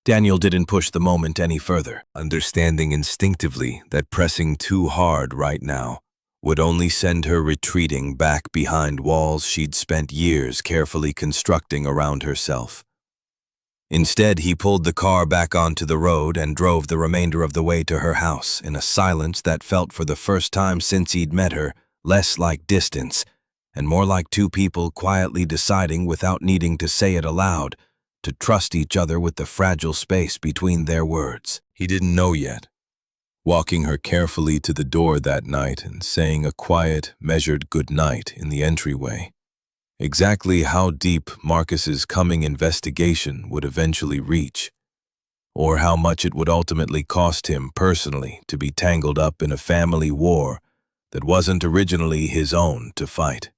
Daniel didn't push the moment any further, understanding instinctively that pressing too hard right now would only send her retreating back behind walls she'd spent years carefully constructing around herself. Instead, he pulled the car back onto the road and drove the remainder of the way to her house in a silence that felt for the first time since he'd met her less like distance and more like two people quietly deciding without needing to say it aloud to trust each other with the fragile space between their words. He didn't know yet. Walking her carefully to the door that night and saying a quiet, measured goodnight in the entryway. Exactly how deep Marcus's coming investigation would eventually reach, or how much it would ultimately cost him personally to be tangled up in a family war that wasn't originally his own to fight.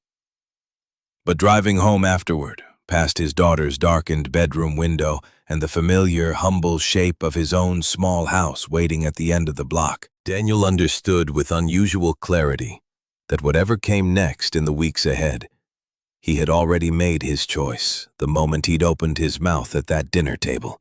But driving home afterward, past his daughter's darkened bedroom window and the familiar, humble shape of his own small house waiting at the end of the block, Daniel understood with unusual clarity that whatever came next in the weeks ahead, he had already made his choice the moment he'd opened his mouth at that dinner table.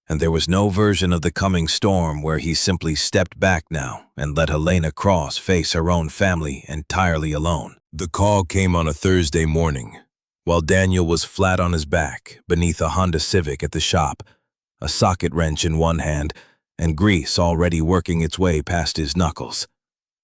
And there was no version of the coming storm where he simply stepped back now and let Helena Cross face her own family entirely alone. The call came on a Thursday morning, while Daniel was flat on his back beneath a Honda Civic at the shop, a socket wrench in one hand and grease already working its way past his knuckles.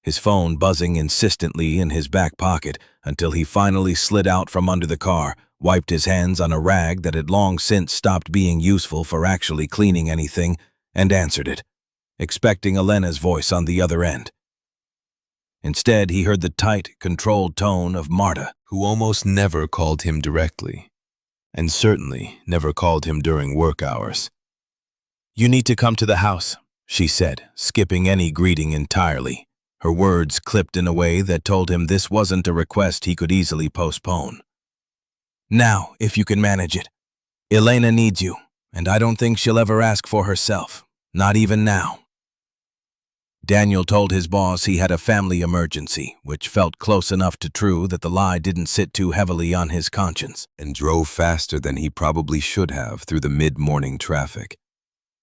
His phone buzzing insistently in his back pocket until he finally slid out from under the car, wiped his hands on a rag that had long since stopped being useful for actually cleaning anything, and answered it, expecting Elena's voice on the other end. Instead, he heard the tight, controlled tone of Marta, who almost never called him directly, and certainly never called him during work hours. "You need to come to the house," she said, skipping any greeting entirely. Her words clipped in a way that told him this wasn't a request he could easily postpone. "Now, if you can manage it. Elena needs you, and I don't think she'll ever ask for herself, not even now." Daniel told his boss he had a family emergency, which felt close enough to true that the lie didn't sit too heavily on his conscience, and drove faster than he probably should have through the mid-morning traffic,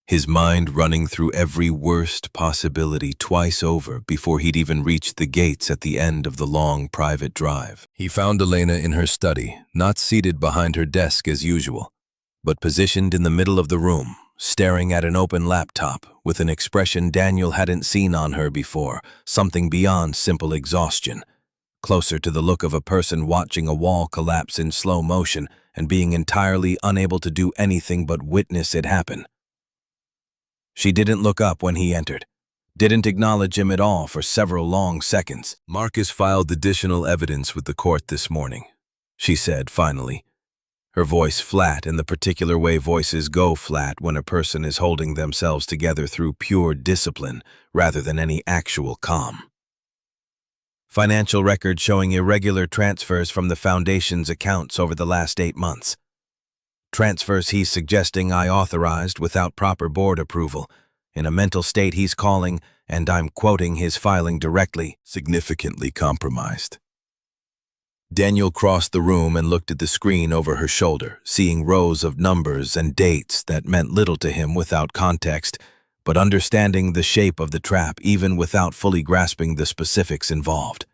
his mind running through every worst possibility twice over before he'd even reached the gates at the end of the long private drive. He found Elena in her study, not seated behind her desk as usual, but positioned in the middle of the room, staring at an open laptop with an expression Daniel hadn't seen on her before, something beyond simple exhaustion, closer to the look of a person watching a wall collapse in slow motion and being entirely unable to do anything but witness it happen. She didn't look up when he entered, didn't acknowledge him at all for several long seconds. "Marcus filed additional evidence with the court this morning," she said finally, her voice flat in the particular way voices go flat when a person is holding themselves together through pure discipline rather than any actual calm. "Financial records showing irregular transfers from the foundation's accounts over the last 8 months. Transfers he's suggesting I authorized without proper board approval, in a mental state he's calling, and I'm quoting his filing directly, significantly compromised." Daniel crossed the room and looked at the screen over her shoulder, seeing rows of numbers and dates that meant little to him without context, but understanding the shape of the trap even without fully grasping the specifics involved.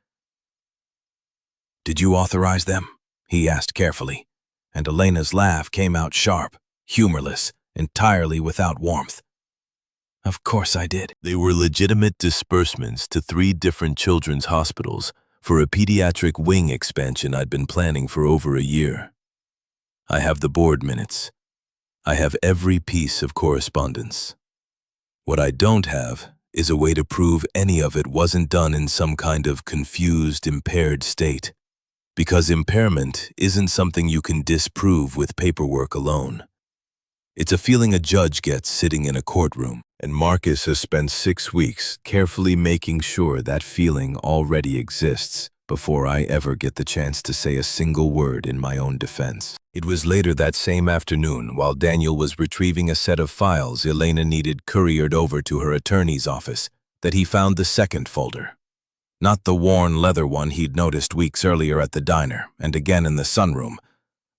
"Did you authorize them?" he asked carefully, and Elena's laugh came out sharp, humorless, entirely without warmth. "Of course I did." They were legitimate disbursements to 3 different children's hospitals for a pediatric wing expansion I'd been planning for over a year. I have the board minutes. I have every piece of correspondence. What I don't have is a way to prove any of it wasn't done in some kind of confused, impaired state, because impairment isn't something you can disprove with paperwork alone. It's a feeling a judge gets sitting in a courtroom, and Marcus has spent 6 weeks carefully making sure that feeling already exists before I ever get the chance to say a single word in my own defense. It was later that same afternoon, while Daniel was retrieving a set of files Elena needed couriered over to her attorney's office, that he found the second folder. Not the worn leather one he'd noticed weeks earlier at the diner and again in the sunroom,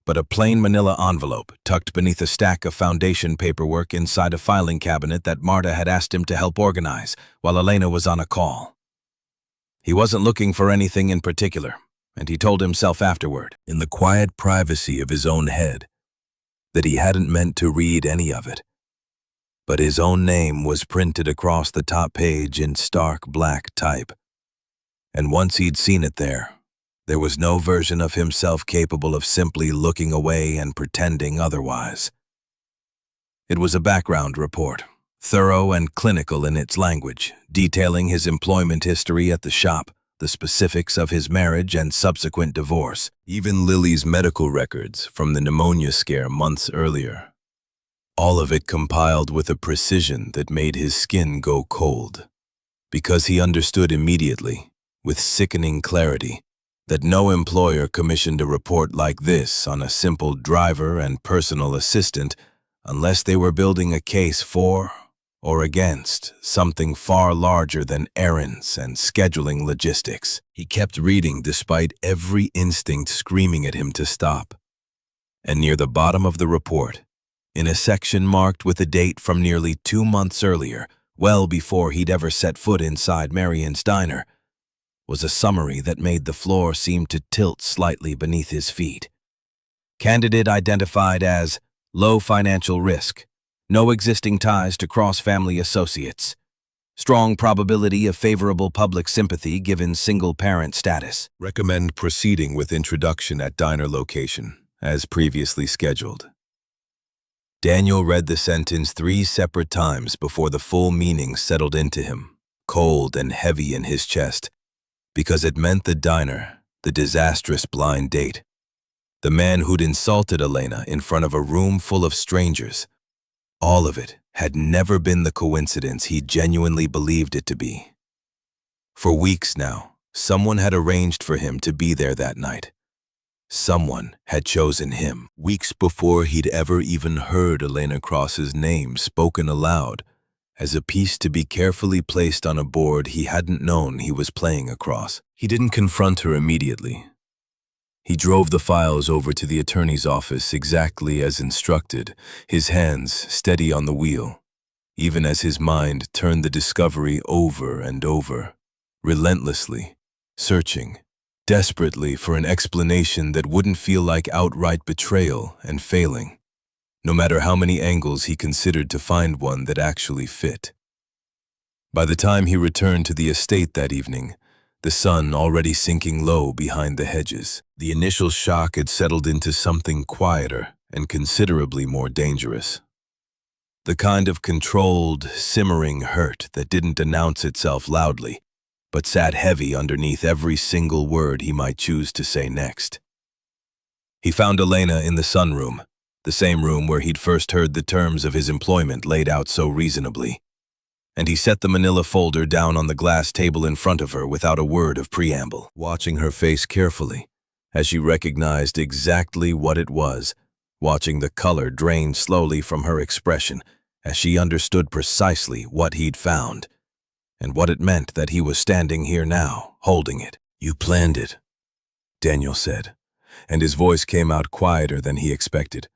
but a plain manila envelope tucked beneath a stack of foundation paperwork inside a filing cabinet that Marta had asked him to help organize while Elena was on a call. He wasn't looking for anything in particular, and he told himself afterward, in the quiet privacy of his own head, that he hadn't meant to read any of it. But his own name was printed across the top page in stark black type. And once he'd seen it there was no version of himself capable of simply looking away and pretending otherwise. It was a background report, thorough and clinical in its language, detailing his employment history at the shop, the specifics of his marriage and subsequent divorce, even Lily's medical records from the pneumonia scare months earlier. All of it compiled with a precision that made his skin go cold, because he understood immediately, with sickening clarity, that no employer commissioned a report like this on a simple driver and personal assistant unless they were building a case for or against something far larger than errands and scheduling logistics. He kept reading despite every instinct screaming at him to stop. And near the bottom of the report, in a section marked with a date from nearly 2 months earlier, well before he'd ever set foot inside Marion's diner, was a summary that made the floor seem to tilt slightly beneath his feet. Candidate identified as low financial risk, no existing ties to cross-family associates, strong probability of favorable public sympathy given single-parent status. Recommend proceeding with introduction at diner location, as previously scheduled. Daniel read the sentence 3 separate times before the full meaning settled into him, cold and heavy in his chest, because it meant the diner, the disastrous blind date, the man who'd insulted Elena in front of a room full of strangers, All of it had never been the coincidence he genuinely believed it to be. For weeks now, someone had arranged for him to be there that night. Someone had chosen him, weeks before he'd ever even heard Elena Cross's name spoken aloud, as a piece to be carefully placed on a board he hadn't known he was playing across. He didn't confront her immediately. He drove the files over to the attorney's office exactly as instructed, his hands steady on the wheel, even as his mind turned the discovery over and over, relentlessly, searching, desperately for an explanation that wouldn't feel like outright betrayal and failing, no matter how many angles he considered to find one that actually fit. By the time he returned to the estate that evening, the sun already sinking low behind the hedges, the initial shock had settled into something quieter and considerably more dangerous. The kind of controlled, simmering hurt that didn't announce itself loudly, but sat heavy underneath every single word he might choose to say next. He found Elena in the sunroom, the same room where he'd first heard the terms of his employment laid out so reasonably, and he set the manila folder down on the glass table in front of her without a word of preamble, watching her face carefully, as she recognized exactly what it was, watching the color drain slowly from her expression as she understood precisely what he'd found, and what it meant that he was standing here now, holding it. "You planned it," Daniel said, and his voice came out quieter than he expected,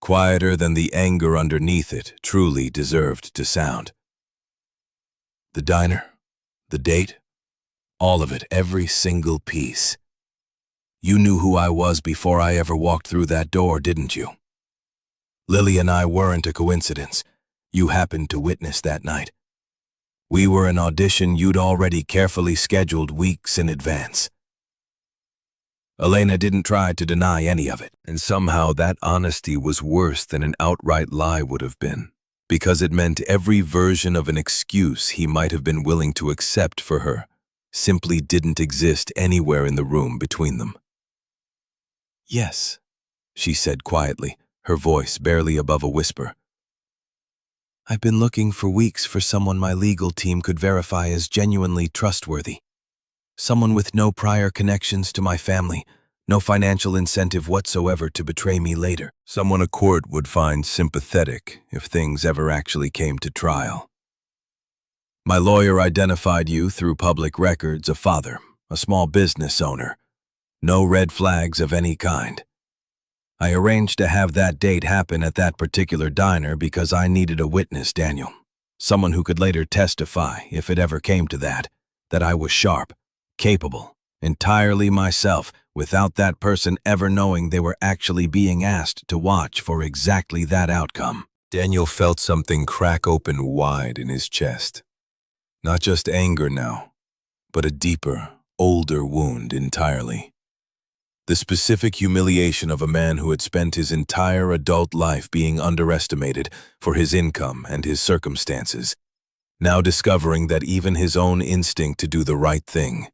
quieter than the anger underneath it truly deserved to sound. "The diner, the date, all of it, every single piece. You knew who I was before I ever walked through that door, didn't you? Lily and I weren't a coincidence. You happened to witness that night. We were an audition you'd already carefully scheduled weeks in advance." Elena didn't try to deny any of it, and somehow that honesty was worse than an outright lie would have been, because it meant every version of an excuse he might have been willing to accept for her simply didn't exist anywhere in the room between them. "Yes," she said quietly, her voice barely above a whisper. "I've been looking for weeks for someone my legal team could verify as genuinely trustworthy. Someone with no prior connections to my family, no financial incentive whatsoever to betray me later. Someone a court would find sympathetic if things ever actually came to trial. My lawyer identified you through public records, a father, a small business owner. No red flags of any kind. I arranged to have that date happen at that particular diner because I needed a witness, Daniel. Someone who could later testify, if it ever came to that I was sharp, capable, entirely myself, without that person ever knowing they were actually being asked to watch for exactly that outcome." Daniel felt something crack open wide in his chest. Not just anger now, but a deeper, older wound entirely. The specific humiliation of a man who had spent his entire adult life being underestimated for his income and his circumstances, now discovering that even his own instinct to do the right thing,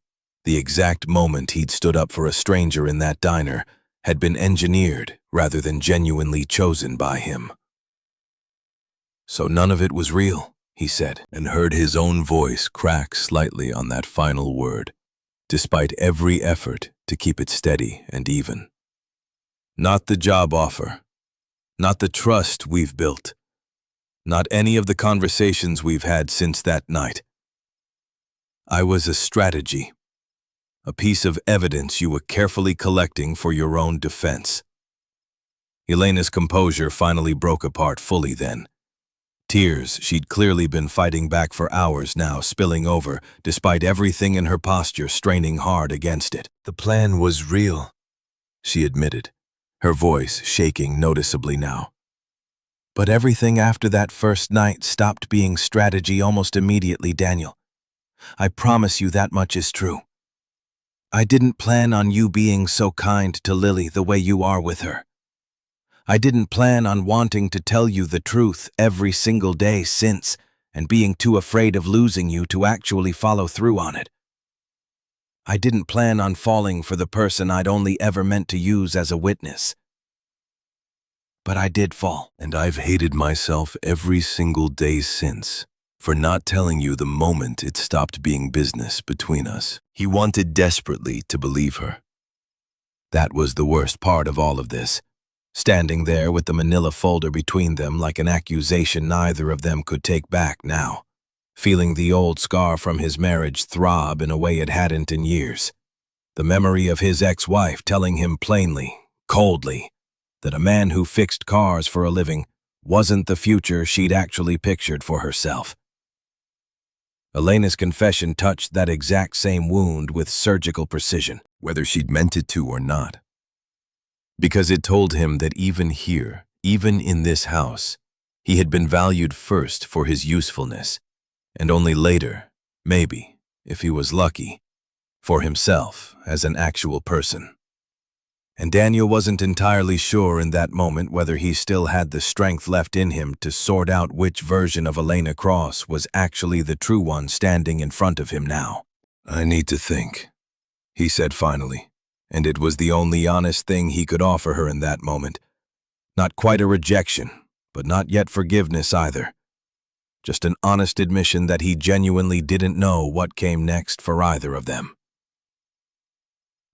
the exact moment he'd stood up for a stranger in that diner, had been engineered rather than genuinely chosen by him. "So none of it was real," he said, and heard his own voice crack slightly on that final word, despite every effort to keep it steady and even. "Not the job offer, not the trust we've built, not any of the conversations we've had since that night. I was a strategy, a piece of evidence you were carefully collecting for your own defense." Elena's composure finally broke apart fully then. Tears she'd clearly been fighting back for hours now spilling over, despite everything in her posture straining hard against it. "The plan was real," she admitted, her voice shaking noticeably now. "But everything after that first night stopped being strategy almost immediately, Daniel. I promise you that much is true. I didn't plan on you being so kind to Lily the way you are with her. I didn't plan on wanting to tell you the truth every single day since, and being too afraid of losing you to actually follow through on it. I didn't plan on falling for the person I'd only ever meant to use as a witness. but I did fall. And I've hated myself every single day since for not telling you the moment it stopped being business between us." He wanted desperately to believe her. That was the worst part of all of this. Standing there with the manila folder between them like an accusation neither of them could take back now. Feeling the old scar from his marriage throb in a way it hadn't in years. The memory of his ex-wife telling him plainly, coldly, that a man who fixed cars for a living wasn't the future she'd actually pictured for herself. Elena's confession touched that exact same wound with surgical precision, whether she'd meant it to or not. Because it told him that even here, even in this house, he had been valued first for his usefulness, and only later, maybe, if he was lucky, for himself as an actual person. And Daniel wasn't entirely sure in that moment whether he still had the strength left in him to sort out which version of Elena Cross was actually the true one standing in front of him now. "I need to think," he said finally, and it was the only honest thing he could offer her in that moment. Not quite a rejection, but not yet forgiveness either. Just an honest admission that he genuinely didn't know what came next for either of them.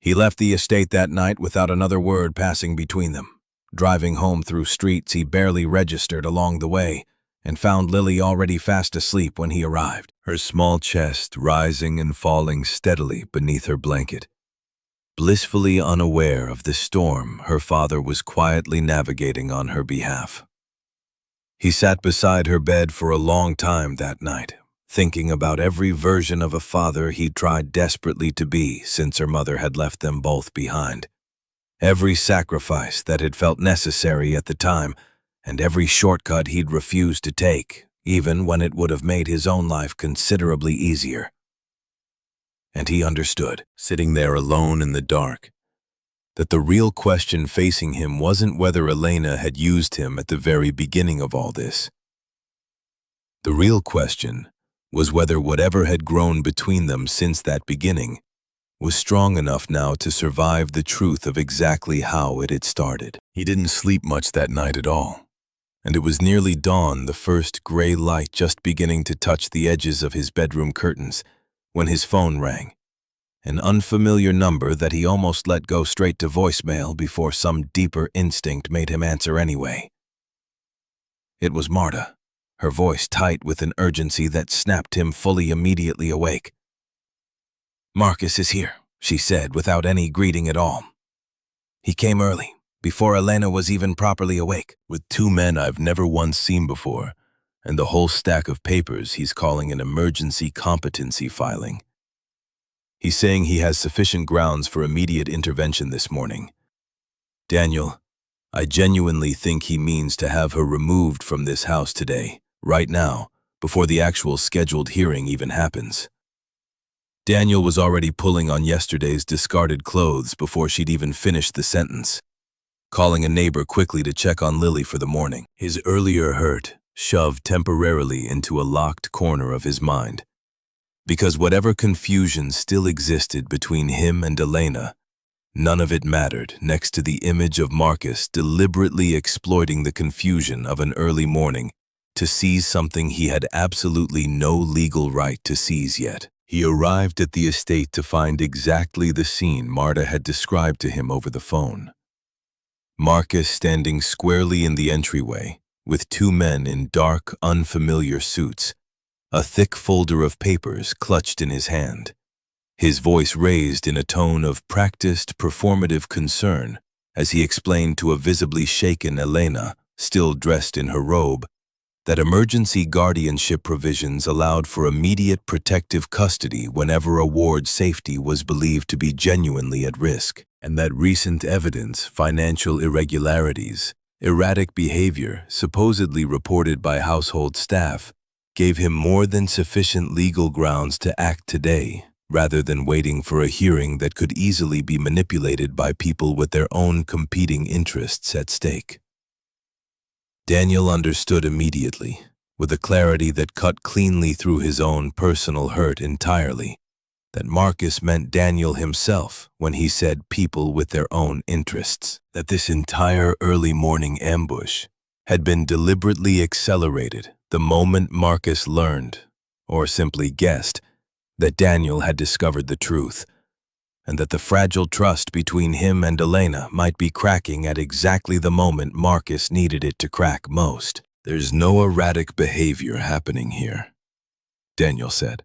He left the estate that night without another word passing between them, driving home through streets he barely registered along the way, and found Lily already fast asleep when he arrived, her small chest rising and falling steadily beneath her blanket. Blissfully unaware of the storm her father was quietly navigating on her behalf. He sat beside her bed for a long time that night, thinking about every version of a father he'd tried desperately to be since her mother had left them both behind. Every sacrifice that had felt necessary at the time, and every shortcut he'd refused to take, even when it would have made his own life considerably easier. And he understood, sitting there alone in the dark, that the real question facing him wasn't whether Elena had used him at the very beginning of all this. The real question was whether whatever had grown between them since that beginning was strong enough now to survive the truth of exactly how it had started. He didn't sleep much that night at all, and it was nearly dawn, the first gray light just beginning to touch the edges of his bedroom curtains, when his phone rang. An unfamiliar number that he almost let go straight to voicemail before some deeper instinct made him answer anyway. It was Marta, her voice tight with an urgency that snapped him fully immediately awake. "Marcus is here," she said without any greeting at all. "He came early, before Elena was even properly awake, with two men I've never once seen before, and the whole stack of papers he's calling an emergency competency filing. He's saying he has sufficient grounds for immediate intervention this morning. Daniel, I genuinely think he means to have her removed from this house today, right now, before the actual scheduled hearing even happens." Daniel was already pulling on yesterday's discarded clothes before she'd even finished the sentence, calling a neighbor quickly to check on Lily for the morning. His earlier hurt shoved temporarily into a locked corner of his mind, because whatever confusion still existed between him and Elena, none of it mattered next to the image of Marcus deliberately exploiting the confusion of an early morning to seize something he had absolutely no legal right to seize yet. He arrived at the estate to find exactly the scene Marta had described to him over the phone. Marcus standing squarely in the entryway, with two men in dark, unfamiliar suits, a thick folder of papers clutched in his hand, his voice raised in a tone of practiced, performative concern as he explained to a visibly shaken Elena, still dressed in her robe, that emergency guardianship provisions allowed for immediate protective custody whenever a ward's safety was believed to be genuinely at risk, and that recent evidence, financial irregularities, erratic behavior supposedly reported by household staff, gave him more than sufficient legal grounds to act today, rather than waiting for a hearing that could easily be manipulated by people with their own competing interests at stake. Daniel understood immediately, with a clarity that cut cleanly through his own personal hurt entirely, that Marcus meant Daniel himself when he said people with their own interests. that this entire early morning ambush had been deliberately accelerated the moment Marcus learned, or simply guessed, that Daniel had discovered the truth, and that the fragile trust between him and Elena might be cracking at exactly the moment Marcus needed it to crack most. "There's no erratic behavior happening here," Daniel said,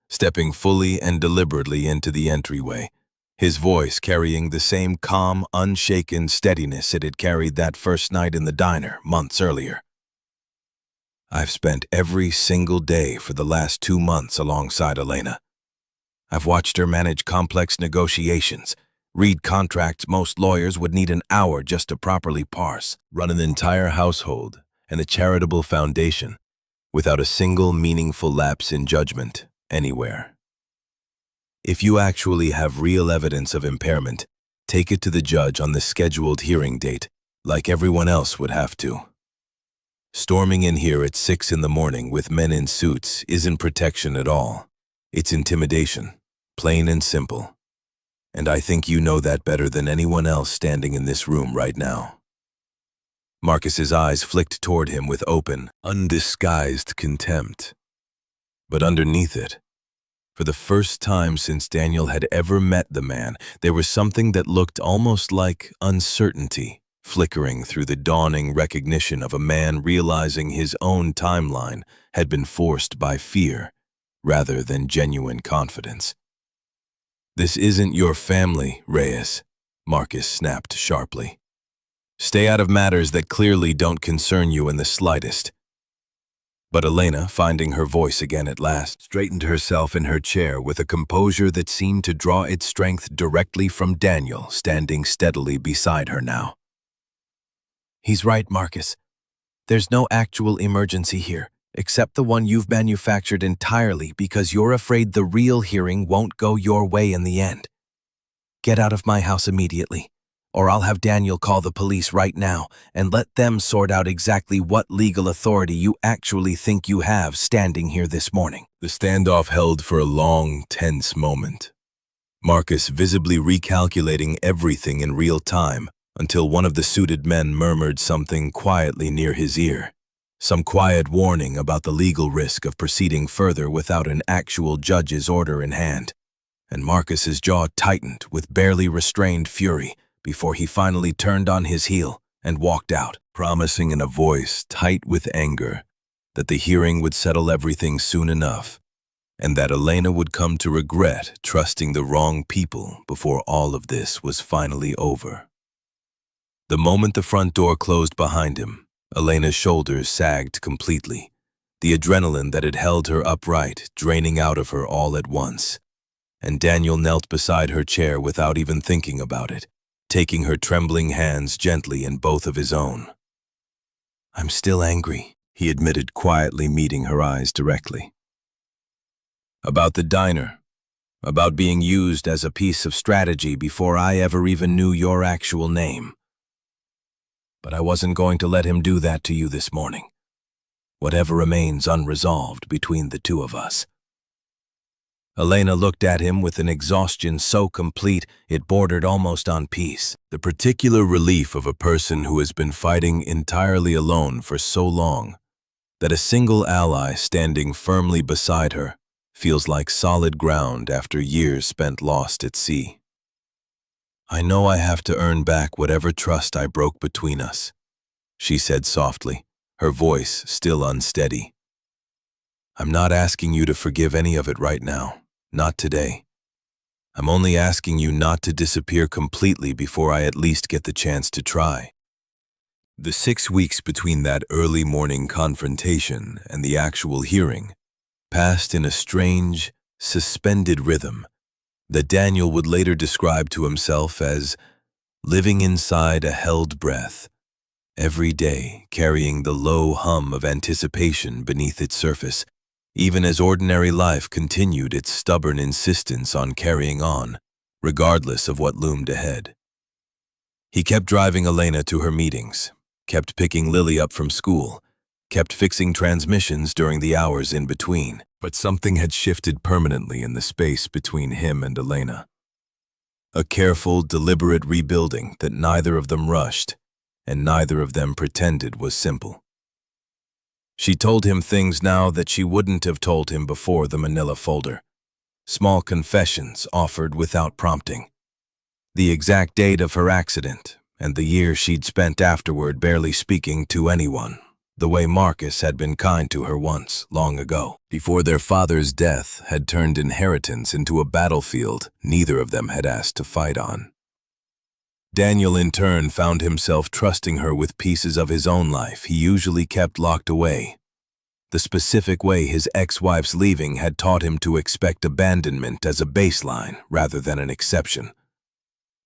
stepping fully and deliberately into the entryway, his voice carrying the same calm, unshaken steadiness it had carried that first night in the diner months earlier. "I've spent every single day for the last 2 months alongside Elena. I've watched her manage complex negotiations, read contracts most lawyers would need an hour just to properly parse, run an entire household and a charitable foundation without a single meaningful lapse in judgment anywhere. If you actually have real evidence of impairment, take it to the judge on the scheduled hearing date, like everyone else would have to. Storming in here at 6 in the morning with men in suits isn't protection at all. It's intimidation, plain and simple. And I think you know that better than anyone else standing in this room right now." Marcus's eyes flicked toward him with open, undisguised contempt. But underneath it, for the first time since Daniel had ever met the man, there was something that looked almost like uncertainty flickering through the dawning recognition of a man realizing his own timeline had been forced by fear rather than genuine confidence. "This isn't your family, Reyes," Marcus snapped sharply. "Stay out of matters that clearly don't concern you in the slightest." But Elena, finding her voice again at last, straightened herself in her chair with a composure that seemed to draw its strength directly from Daniel, standing steadily beside her now. "He's right, Marcus. There's no actual emergency here, except the one you've manufactured entirely because you're afraid the real hearing won't go your way in the end. Get out of my house immediately, or I'll have Daniel call the police right now and let them sort out exactly what legal authority you actually think you have standing here this morning." The standoff held for a long, tense moment, Marcus visibly recalculating everything in real time until one of the suited men murmured something quietly near his ear, some quiet warning about the legal risk of proceeding further without an actual judge's order in hand, and Marcus's jaw tightened with barely restrained fury before he finally turned on his heel and walked out, promising in a voice tight with anger that the hearing would settle everything soon enough, and that Elena would come to regret trusting the wrong people before all of this was finally over. The moment the front door closed behind him, Elena's shoulders sagged completely, the adrenaline that had held her upright draining out of her all at once, and Daniel knelt beside her chair without even thinking about it, taking her trembling hands gently in both of his own. "I'm still angry," he admitted quietly, meeting her eyes directly. "About the diner, about being used as a piece of strategy before I ever even knew your actual name. But I wasn't going to let him do that to you this morning. Whatever remains unresolved between the two of us." Elena looked at him with an exhaustion so complete it bordered almost on peace, the particular relief of a person who has been fighting entirely alone for so long that a single ally standing firmly beside her feels like solid ground after years spent lost at sea. "I know I have to earn back whatever trust I broke between us," she said softly, her voice still unsteady. "I'm not asking you to forgive any of it right now, not today. I'm only asking you not to disappear completely before I at least get the chance to try." The 6 weeks between that early morning confrontation and the actual hearing passed in a strange, suspended rhythm that Daniel would later describe to himself as living inside a held breath, every day carrying the low hum of anticipation beneath its surface, even as ordinary life continued its stubborn insistence on carrying on, regardless of what loomed ahead. He kept driving Elena to her meetings, kept picking Lily up from school, kept fixing transmissions during the hours in between, but something had shifted permanently in the space between him and Elena. A careful, deliberate rebuilding that neither of them rushed, and neither of them pretended was simple. She told him things now that she wouldn't have told him before the manila folder. Small confessions offered without prompting. The exact date of her accident, and the year she'd spent afterward barely speaking to anyone, the way Marcus had been kind to her once, long ago. Before their father's death had turned inheritance into a battlefield neither of them had asked to fight on. Daniel in turn found himself trusting her with pieces of his own life he usually kept locked away. The specific way his ex-wife's leaving had taught him to expect abandonment as a baseline rather than an exception.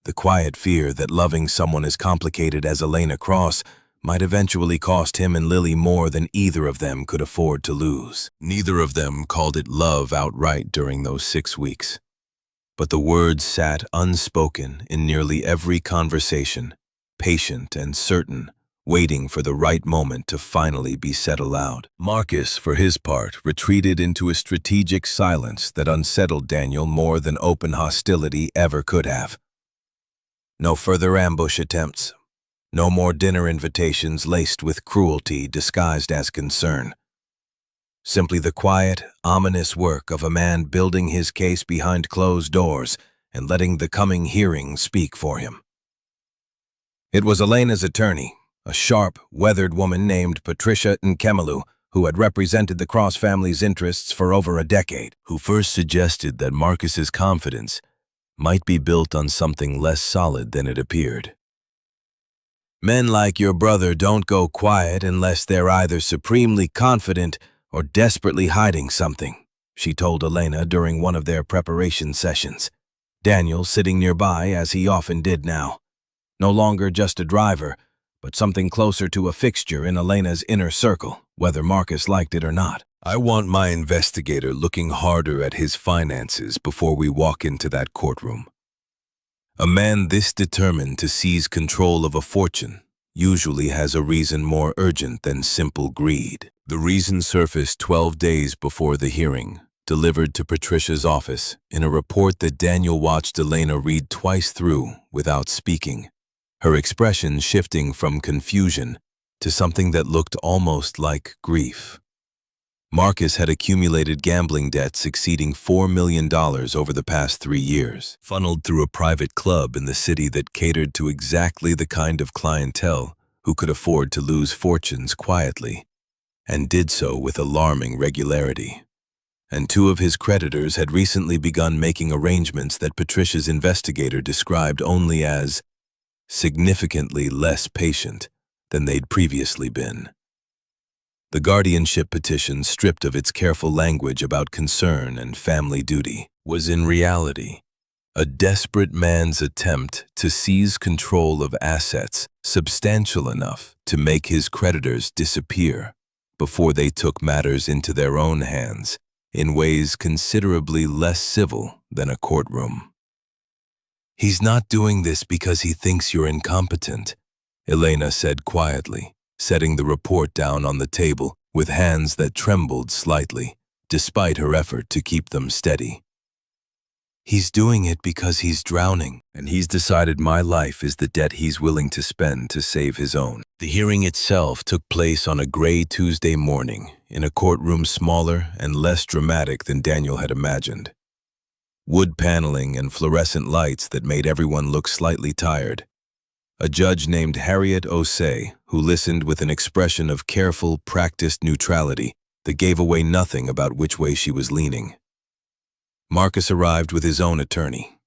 The quiet fear that loving someone as complicated as Elena Cross might eventually cost him and Lily more than either of them could afford to lose. Neither of them called it love outright during those 6 weeks. But the words sat unspoken in nearly every conversation, patient and certain, waiting for the right moment to finally be said aloud. Marcus, for his part, retreated into a strategic silence that unsettled Daniel more than open hostility ever could have. No further ambush attempts. No more dinner invitations laced with cruelty disguised as concern. Simply the quiet, ominous work of a man building his case behind closed doors and letting the coming hearing speak for him. It was Elena's attorney, a sharp, weathered woman named Patricia Nkemelu, who had represented the Cross family's interests for over a decade, who first suggested that Marcus's confidence might be built on something less solid than it appeared. Men like your brother don't go quiet unless they're either supremely confident or desperately hiding something, she told Elena during one of their preparation sessions. Daniel sitting nearby, as he often did now. No longer just a driver, but something closer to a fixture in Elena's inner circle, whether Marcus liked it or not. I want my investigator looking harder at his finances before we walk into that courtroom. A man this determined to seize control of a fortune usually has a reason more urgent than simple greed. The reason surfaced 12 days before the hearing, delivered to Patricia's office in a report that Daniel watched Elena read twice through without speaking, her expression shifting from confusion to something that looked almost like grief. Marcus had accumulated gambling debts exceeding $4 million over the past 3 years, funneled through a private club in the city that catered to exactly the kind of clientele who could afford to lose fortunes quietly, and did so with alarming regularity. And 2 of his creditors had recently begun making arrangements that Patricia's investigator described only as significantly less patient than they'd previously been. The guardianship petition, stripped of its careful language about concern and family duty, was in reality a desperate man's attempt to seize control of assets substantial enough to make his creditors disappear before they took matters into their own hands in ways considerably less civil than a courtroom. "He's not doing this because he thinks you're incompetent," Elena said quietly, setting the report down on the table with hands that trembled slightly, despite her effort to keep them steady. "He's doing it because he's drowning, and he's decided my life is the debt he's willing to spend to save his own." The hearing itself took place on a gray Tuesday morning in a courtroom smaller and less dramatic than Daniel had imagined. Wood paneling and fluorescent lights that made everyone look slightly tired. A judge named Harriet Osei, who listened with an expression of careful, practiced neutrality that gave away nothing about which way she was leaning. Marcus arrived with his own attorney,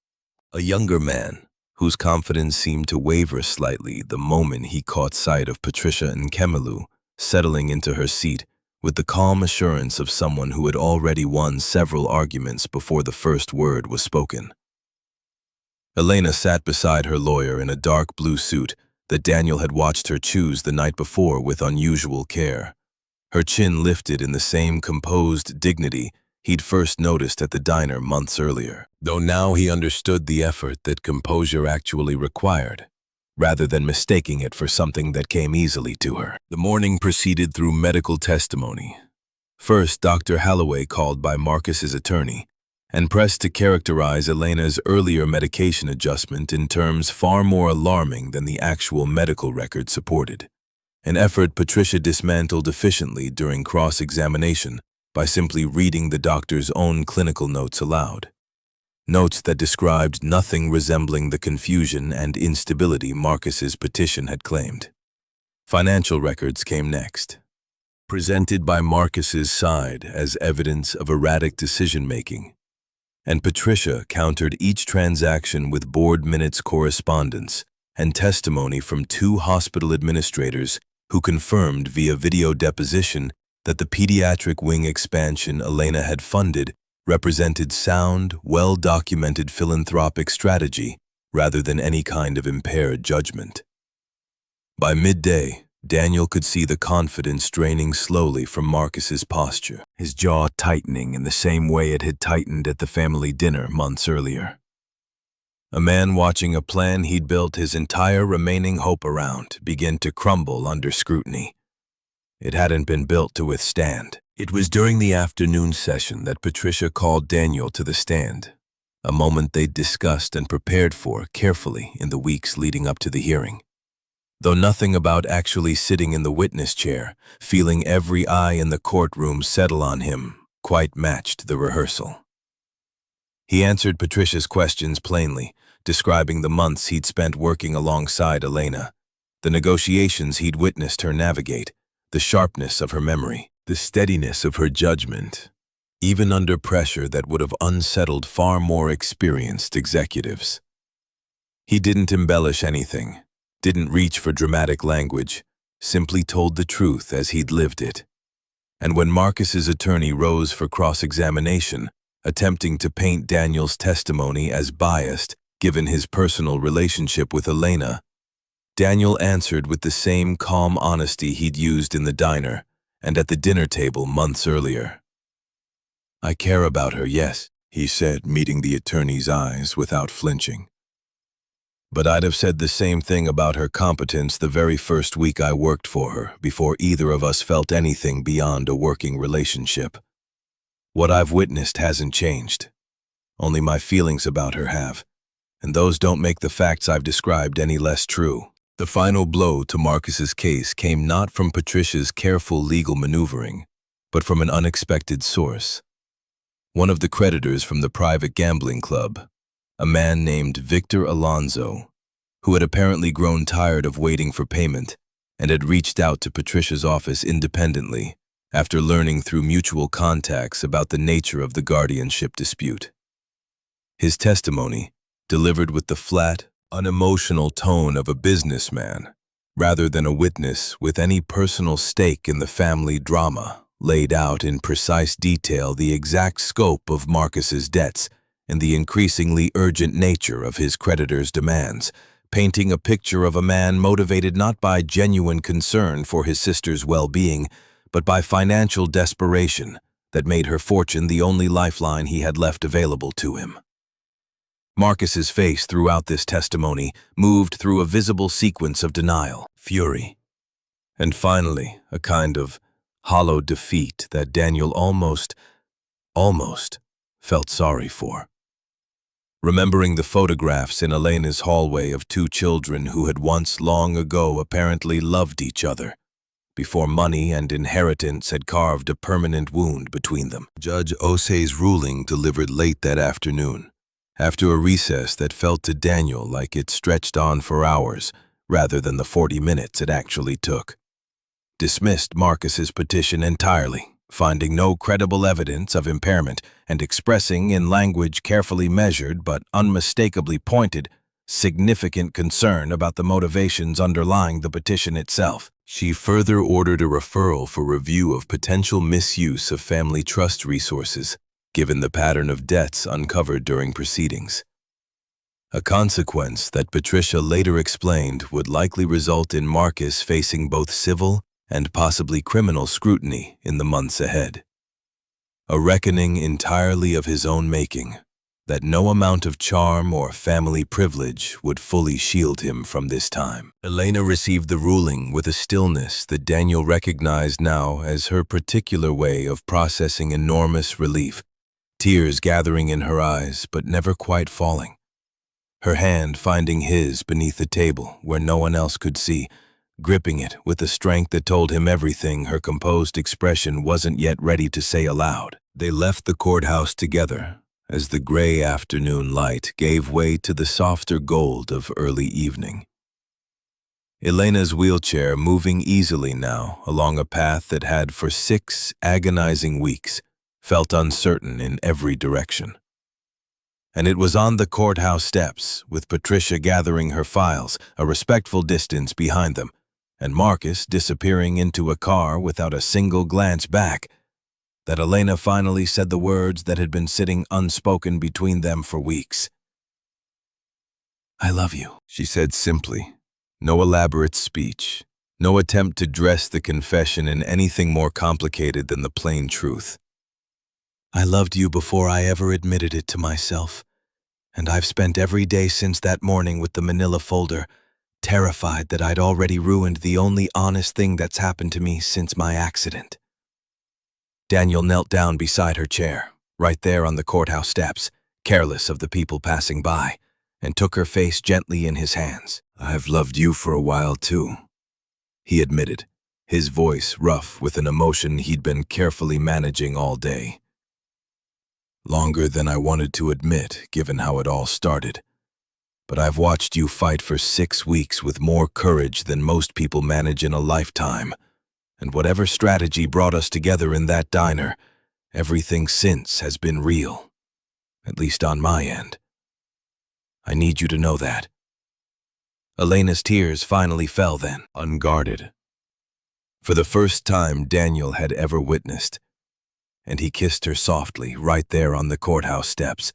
a younger man whose confidence seemed to waver slightly the moment he caught sight of Patricia Nkemelu settling into her seat with the calm assurance of someone who had already won several arguments before the first word was spoken. Elena sat beside her lawyer in a dark blue suit that Daniel had watched her choose the night before with unusual care, her chin lifted in the same composed dignity he'd first noticed at the diner months earlier, though now he understood the effort that composure actually required, rather than mistaking it for something that came easily to her. The morning proceeded through medical testimony. First, Dr. Holloway called by Marcus's attorney, and pressed to characterize Elena's earlier medication adjustment in terms far more alarming than the actual medical record supported. An effort Patricia dismantled efficiently during cross-examination by simply reading the doctor's own clinical notes aloud. Notes that described nothing resembling the confusion and instability Marcus's petition had claimed. Financial records came next, presented by Marcus's side as evidence of erratic decision-making, and Patricia countered each transaction with board minutes correspondence and testimony from 2 hospital administrators who confirmed via video deposition that the pediatric wing expansion Elena had funded represented sound, well-documented philanthropic strategy rather than any kind of impaired judgment. By midday, Daniel could see the confidence draining slowly from Marcus's posture, his jaw tightening in the same way it had tightened at the family dinner months earlier. A man watching a plan he'd built his entire remaining hope around begin to crumble under scrutiny. It hadn't been built to withstand. It was during the afternoon session that Patricia called Daniel to the stand, a moment they'd discussed and prepared for carefully in the weeks leading up to the hearing. Though nothing about actually sitting in the witness chair, feeling every eye in the courtroom settle on him, quite matched the rehearsal. He answered Patricia's questions plainly, describing the months he'd spent working alongside Elena, the negotiations he'd witnessed her navigate, the sharpness of her memory, the steadiness of her judgment, even under pressure that would have unsettled far more experienced executives. He didn't embellish anything, didn't reach for dramatic language, simply told the truth as he'd lived it. And when Marcus's attorney rose for cross-examination, attempting to paint Daniel's testimony as biased given his personal relationship with Elena, Daniel answered with the same calm honesty he'd used in the diner and at the dinner table months earlier. "I care about her, yes," he said, meeting the attorney's eyes without flinching. "But I'd have said the same thing about her competence the very first week I worked for her, before either of us felt anything beyond a working relationship. What I've witnessed hasn't changed. Only my feelings about her have, and those don't make the facts I've described any less true." The final blow to Marcus's case came not from Patricia's careful legal maneuvering, but from an unexpected source. One of the creditors from the private gambling club, a man named Victor Alonso, who had apparently grown tired of waiting for payment and had reached out to Patricia's office independently after learning through mutual contacts about the nature of the guardianship dispute. His testimony, delivered with the flat, unemotional tone of a businessman, rather than a witness with any personal stake in the family drama, laid out in precise detail the exact scope of Marcus's debts and the increasingly urgent nature of his creditors' demands, painting a picture of a man motivated not by genuine concern for his sister's well-being, but by financial desperation that made her fortune the only lifeline he had left available to him. Marcus's face throughout this testimony moved through a visible sequence of denial, fury, and finally a kind of hollow defeat that Daniel almost felt sorry for. Remembering the photographs in Elena's hallway of 2 children who had once long ago apparently loved each other, before money and inheritance had carved a permanent wound between them. Judge Osei's ruling delivered late that afternoon, after a recess that felt to Daniel like it stretched on for hours rather than the 40 minutes it actually took. Dismissed Marcus's petition entirely, finding no credible evidence of impairment and expressing in language carefully measured but unmistakably pointed significant concern about the motivations underlying the petition itself. She further ordered a referral for review of potential misuse of family trust resources, given the pattern of debts uncovered during proceedings. A consequence that Patricia later explained would likely result in Marcus facing both civil and possibly criminal scrutiny in the months ahead. A reckoning entirely of his own making, that no amount of charm or family privilege would fully shield him from this time. Elena received the ruling with a stillness that Daniel recognized now as her particular way of processing enormous relief tears gathering in her eyes but never quite falling. Her hand finding his beneath the table where no one else could see, gripping it with a strength that told him everything her composed expression wasn't yet ready to say aloud. They left the courthouse together as the gray afternoon light gave way to the softer gold of early evening. Elena's wheelchair moving easily now along a path that had for 6 agonizing weeks felt uncertain in every direction. And it was on the courthouse steps, with Patricia gathering her files a respectful distance behind them, and Marcus disappearing into a car without a single glance back, that Elena finally said the words that had been sitting unspoken between them for weeks. "I love you," she said simply. No elaborate speech, no attempt to dress the confession in anything more complicated than the plain truth. "I loved you before I ever admitted it to myself, and I've spent every day since that morning with the manila folder, terrified that I'd already ruined the only honest thing that's happened to me since my accident." Daniel knelt down beside her chair, right there on the courthouse steps, careless of the people passing by, and took her face gently in his hands. "I've loved you for a while too," he admitted, his voice rough with an emotion he'd been carefully managing all day. "Longer than I wanted to admit, given how it all started. But I've watched you fight for 6 weeks with more courage than most people manage in a lifetime. And whatever strategy brought us together in that diner, everything since has been real. At least on my end. I need you to know that." Elena's tears finally fell then, unguarded. For the first time Daniel had ever witnessed, and he kissed her softly right there on the courthouse steps,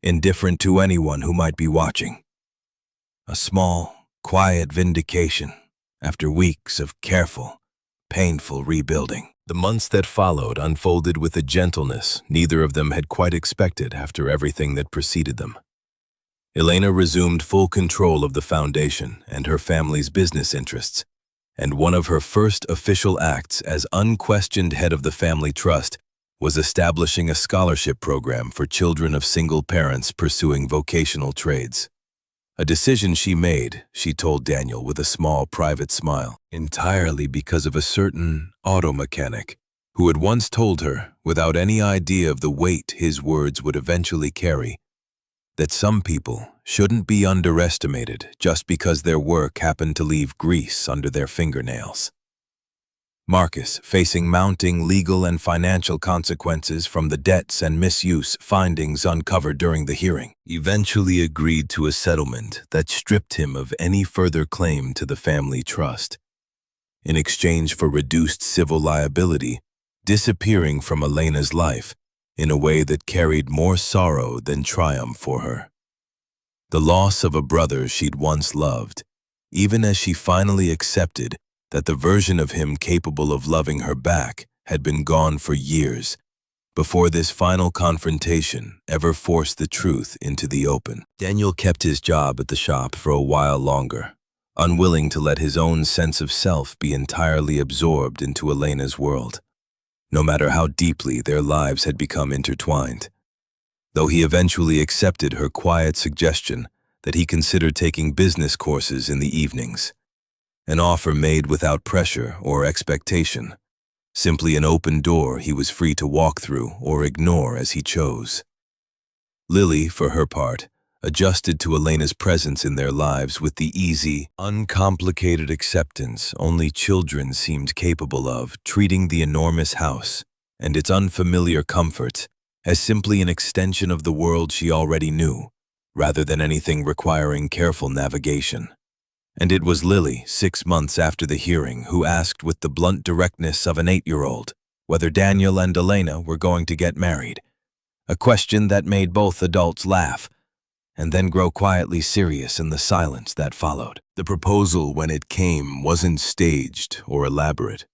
indifferent to anyone who might be watching. A small, quiet vindication after weeks of careful, painful rebuilding. The months that followed unfolded with a gentleness neither of them had quite expected after everything that preceded them. Elena resumed full control of the foundation and her family's business interests, and one of her first official acts as unquestioned head of the family trust was establishing a scholarship program for children of single parents pursuing vocational trades. A decision she made, she told Daniel with a small private smile, entirely because of a certain auto mechanic who had once told her, without any idea of the weight his words would eventually carry, that some people shouldn't be underestimated just because their work happened to leave grease under their fingernails. Marcus, facing mounting legal and financial consequences from the debts and misuse findings uncovered during the hearing, eventually agreed to a settlement that stripped him of any further claim to the family trust, in exchange for reduced civil liability, disappearing from Elena's life in a way that carried more sorrow than triumph for her. The loss of a brother she'd once loved, even as she finally accepted that the version of him capable of loving her back had been gone for years, before this final confrontation ever forced the truth into the open. Daniel kept his job at the shop for a while longer, unwilling to let his own sense of self be entirely absorbed into Elena's world, no matter how deeply their lives had become intertwined. Though he eventually accepted her quiet suggestion that he considered taking business courses in the evenings, an offer made without pressure or expectation, simply an open door he was free to walk through or ignore as he chose. Lily, for her part, adjusted to Elena's presence in their lives with the easy, uncomplicated acceptance only children seemed capable of, treating the enormous house and its unfamiliar comforts as simply an extension of the world she already knew, rather than anything requiring careful navigation. And it was Lily, 6 months after the hearing, who asked with the blunt directness of an 8-year-old whether Daniel and Elena were going to get married, a question that made both adults laugh, and then grow quietly serious in the silence that followed. The proposal, when it came, wasn't staged or elaborate.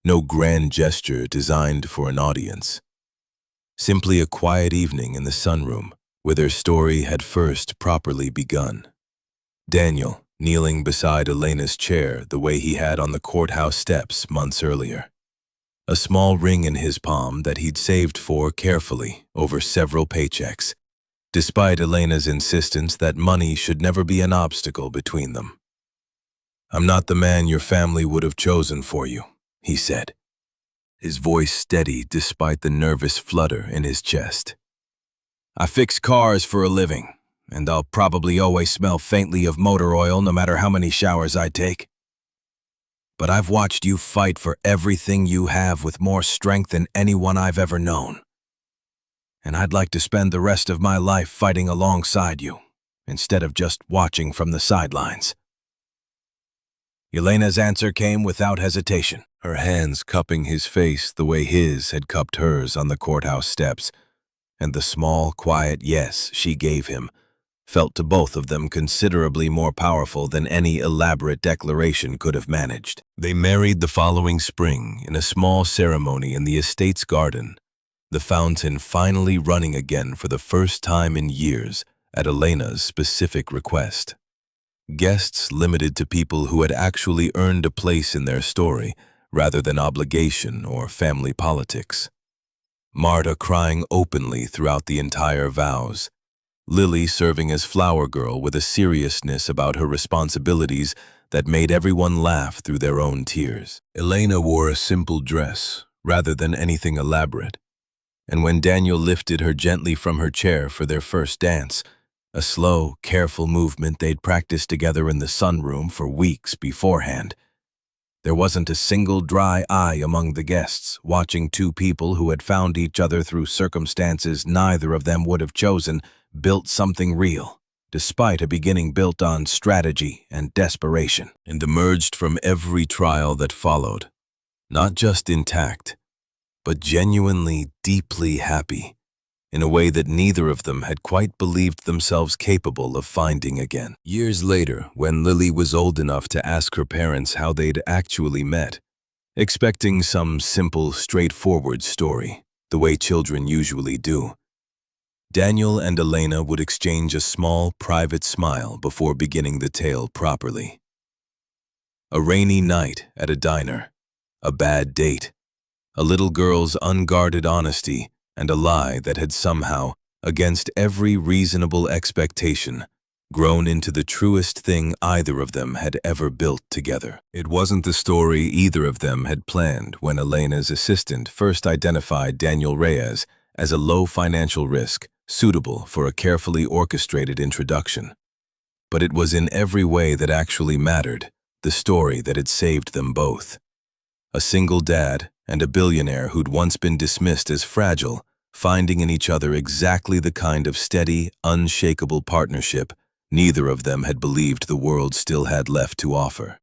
No grand gesture designed for an audience. Simply a quiet evening in the sunroom, where their story had first properly begun. Daniel, kneeling beside Elena's chair the way he had on the courthouse steps months earlier. a small ring in his palm that he'd saved for carefully over several paychecks, despite Elena's insistence that money should never be an obstacle between them. "I'm not the man your family would have chosen for you," he said, his voice steady despite the nervous flutter in his chest. "I fix cars for a living, and I'll probably always smell faintly of motor oil no matter how many showers I take. But I've watched you fight for everything you have with more strength than anyone I've ever known. And I'd like to spend the rest of my life fighting alongside you, instead of just watching from the sidelines." Elena's answer came without hesitation, her hands cupping his face the way his had cupped hers on the courthouse steps, and the small, quiet yes she gave him felt to both of them considerably more powerful than any elaborate declaration could have managed. They married the following spring in a small ceremony in the estate's garden, the fountain finally running again for the first time in years at Elena's specific request. Guests limited to people who had actually earned a place in their story rather than obligation or family politics. Marta crying openly throughout the entire vows, Lily serving as flower girl with a seriousness about her responsibilities that made everyone laugh through their own tears. Elena wore a simple dress rather than anything elaborate, and when Daniel lifted her gently from her chair for their first dance, a slow, careful movement they'd practiced together in the sunroom for weeks beforehand, there wasn't a single dry eye among the guests watching two people who had found each other through circumstances neither of them would have chosen built something real, despite a beginning built on strategy and desperation, and emerged from every trial that followed, not just intact, but genuinely deeply happy, in a way that neither of them had quite believed themselves capable of finding again. Years later, when Lily was old enough to ask her parents how they'd actually met, expecting some simple, straightforward story, the way children usually do, Daniel and Elena would exchange a small, private smile before beginning the tale properly. A rainy night at a diner, a bad date, a little girl's unguarded honesty, and a lie that had somehow, against every reasonable expectation, grown into the truest thing either of them had ever built together. It wasn't the story either of them had planned when Elena's assistant first identified Daniel Reyes as a low financial risk, suitable for a carefully orchestrated introduction. But it was in every way that actually mattered, the story that had saved them both. A single dad and a billionaire who'd once been dismissed as fragile, finding in each other exactly the kind of steady, unshakable partnership neither of them had believed the world still had left to offer.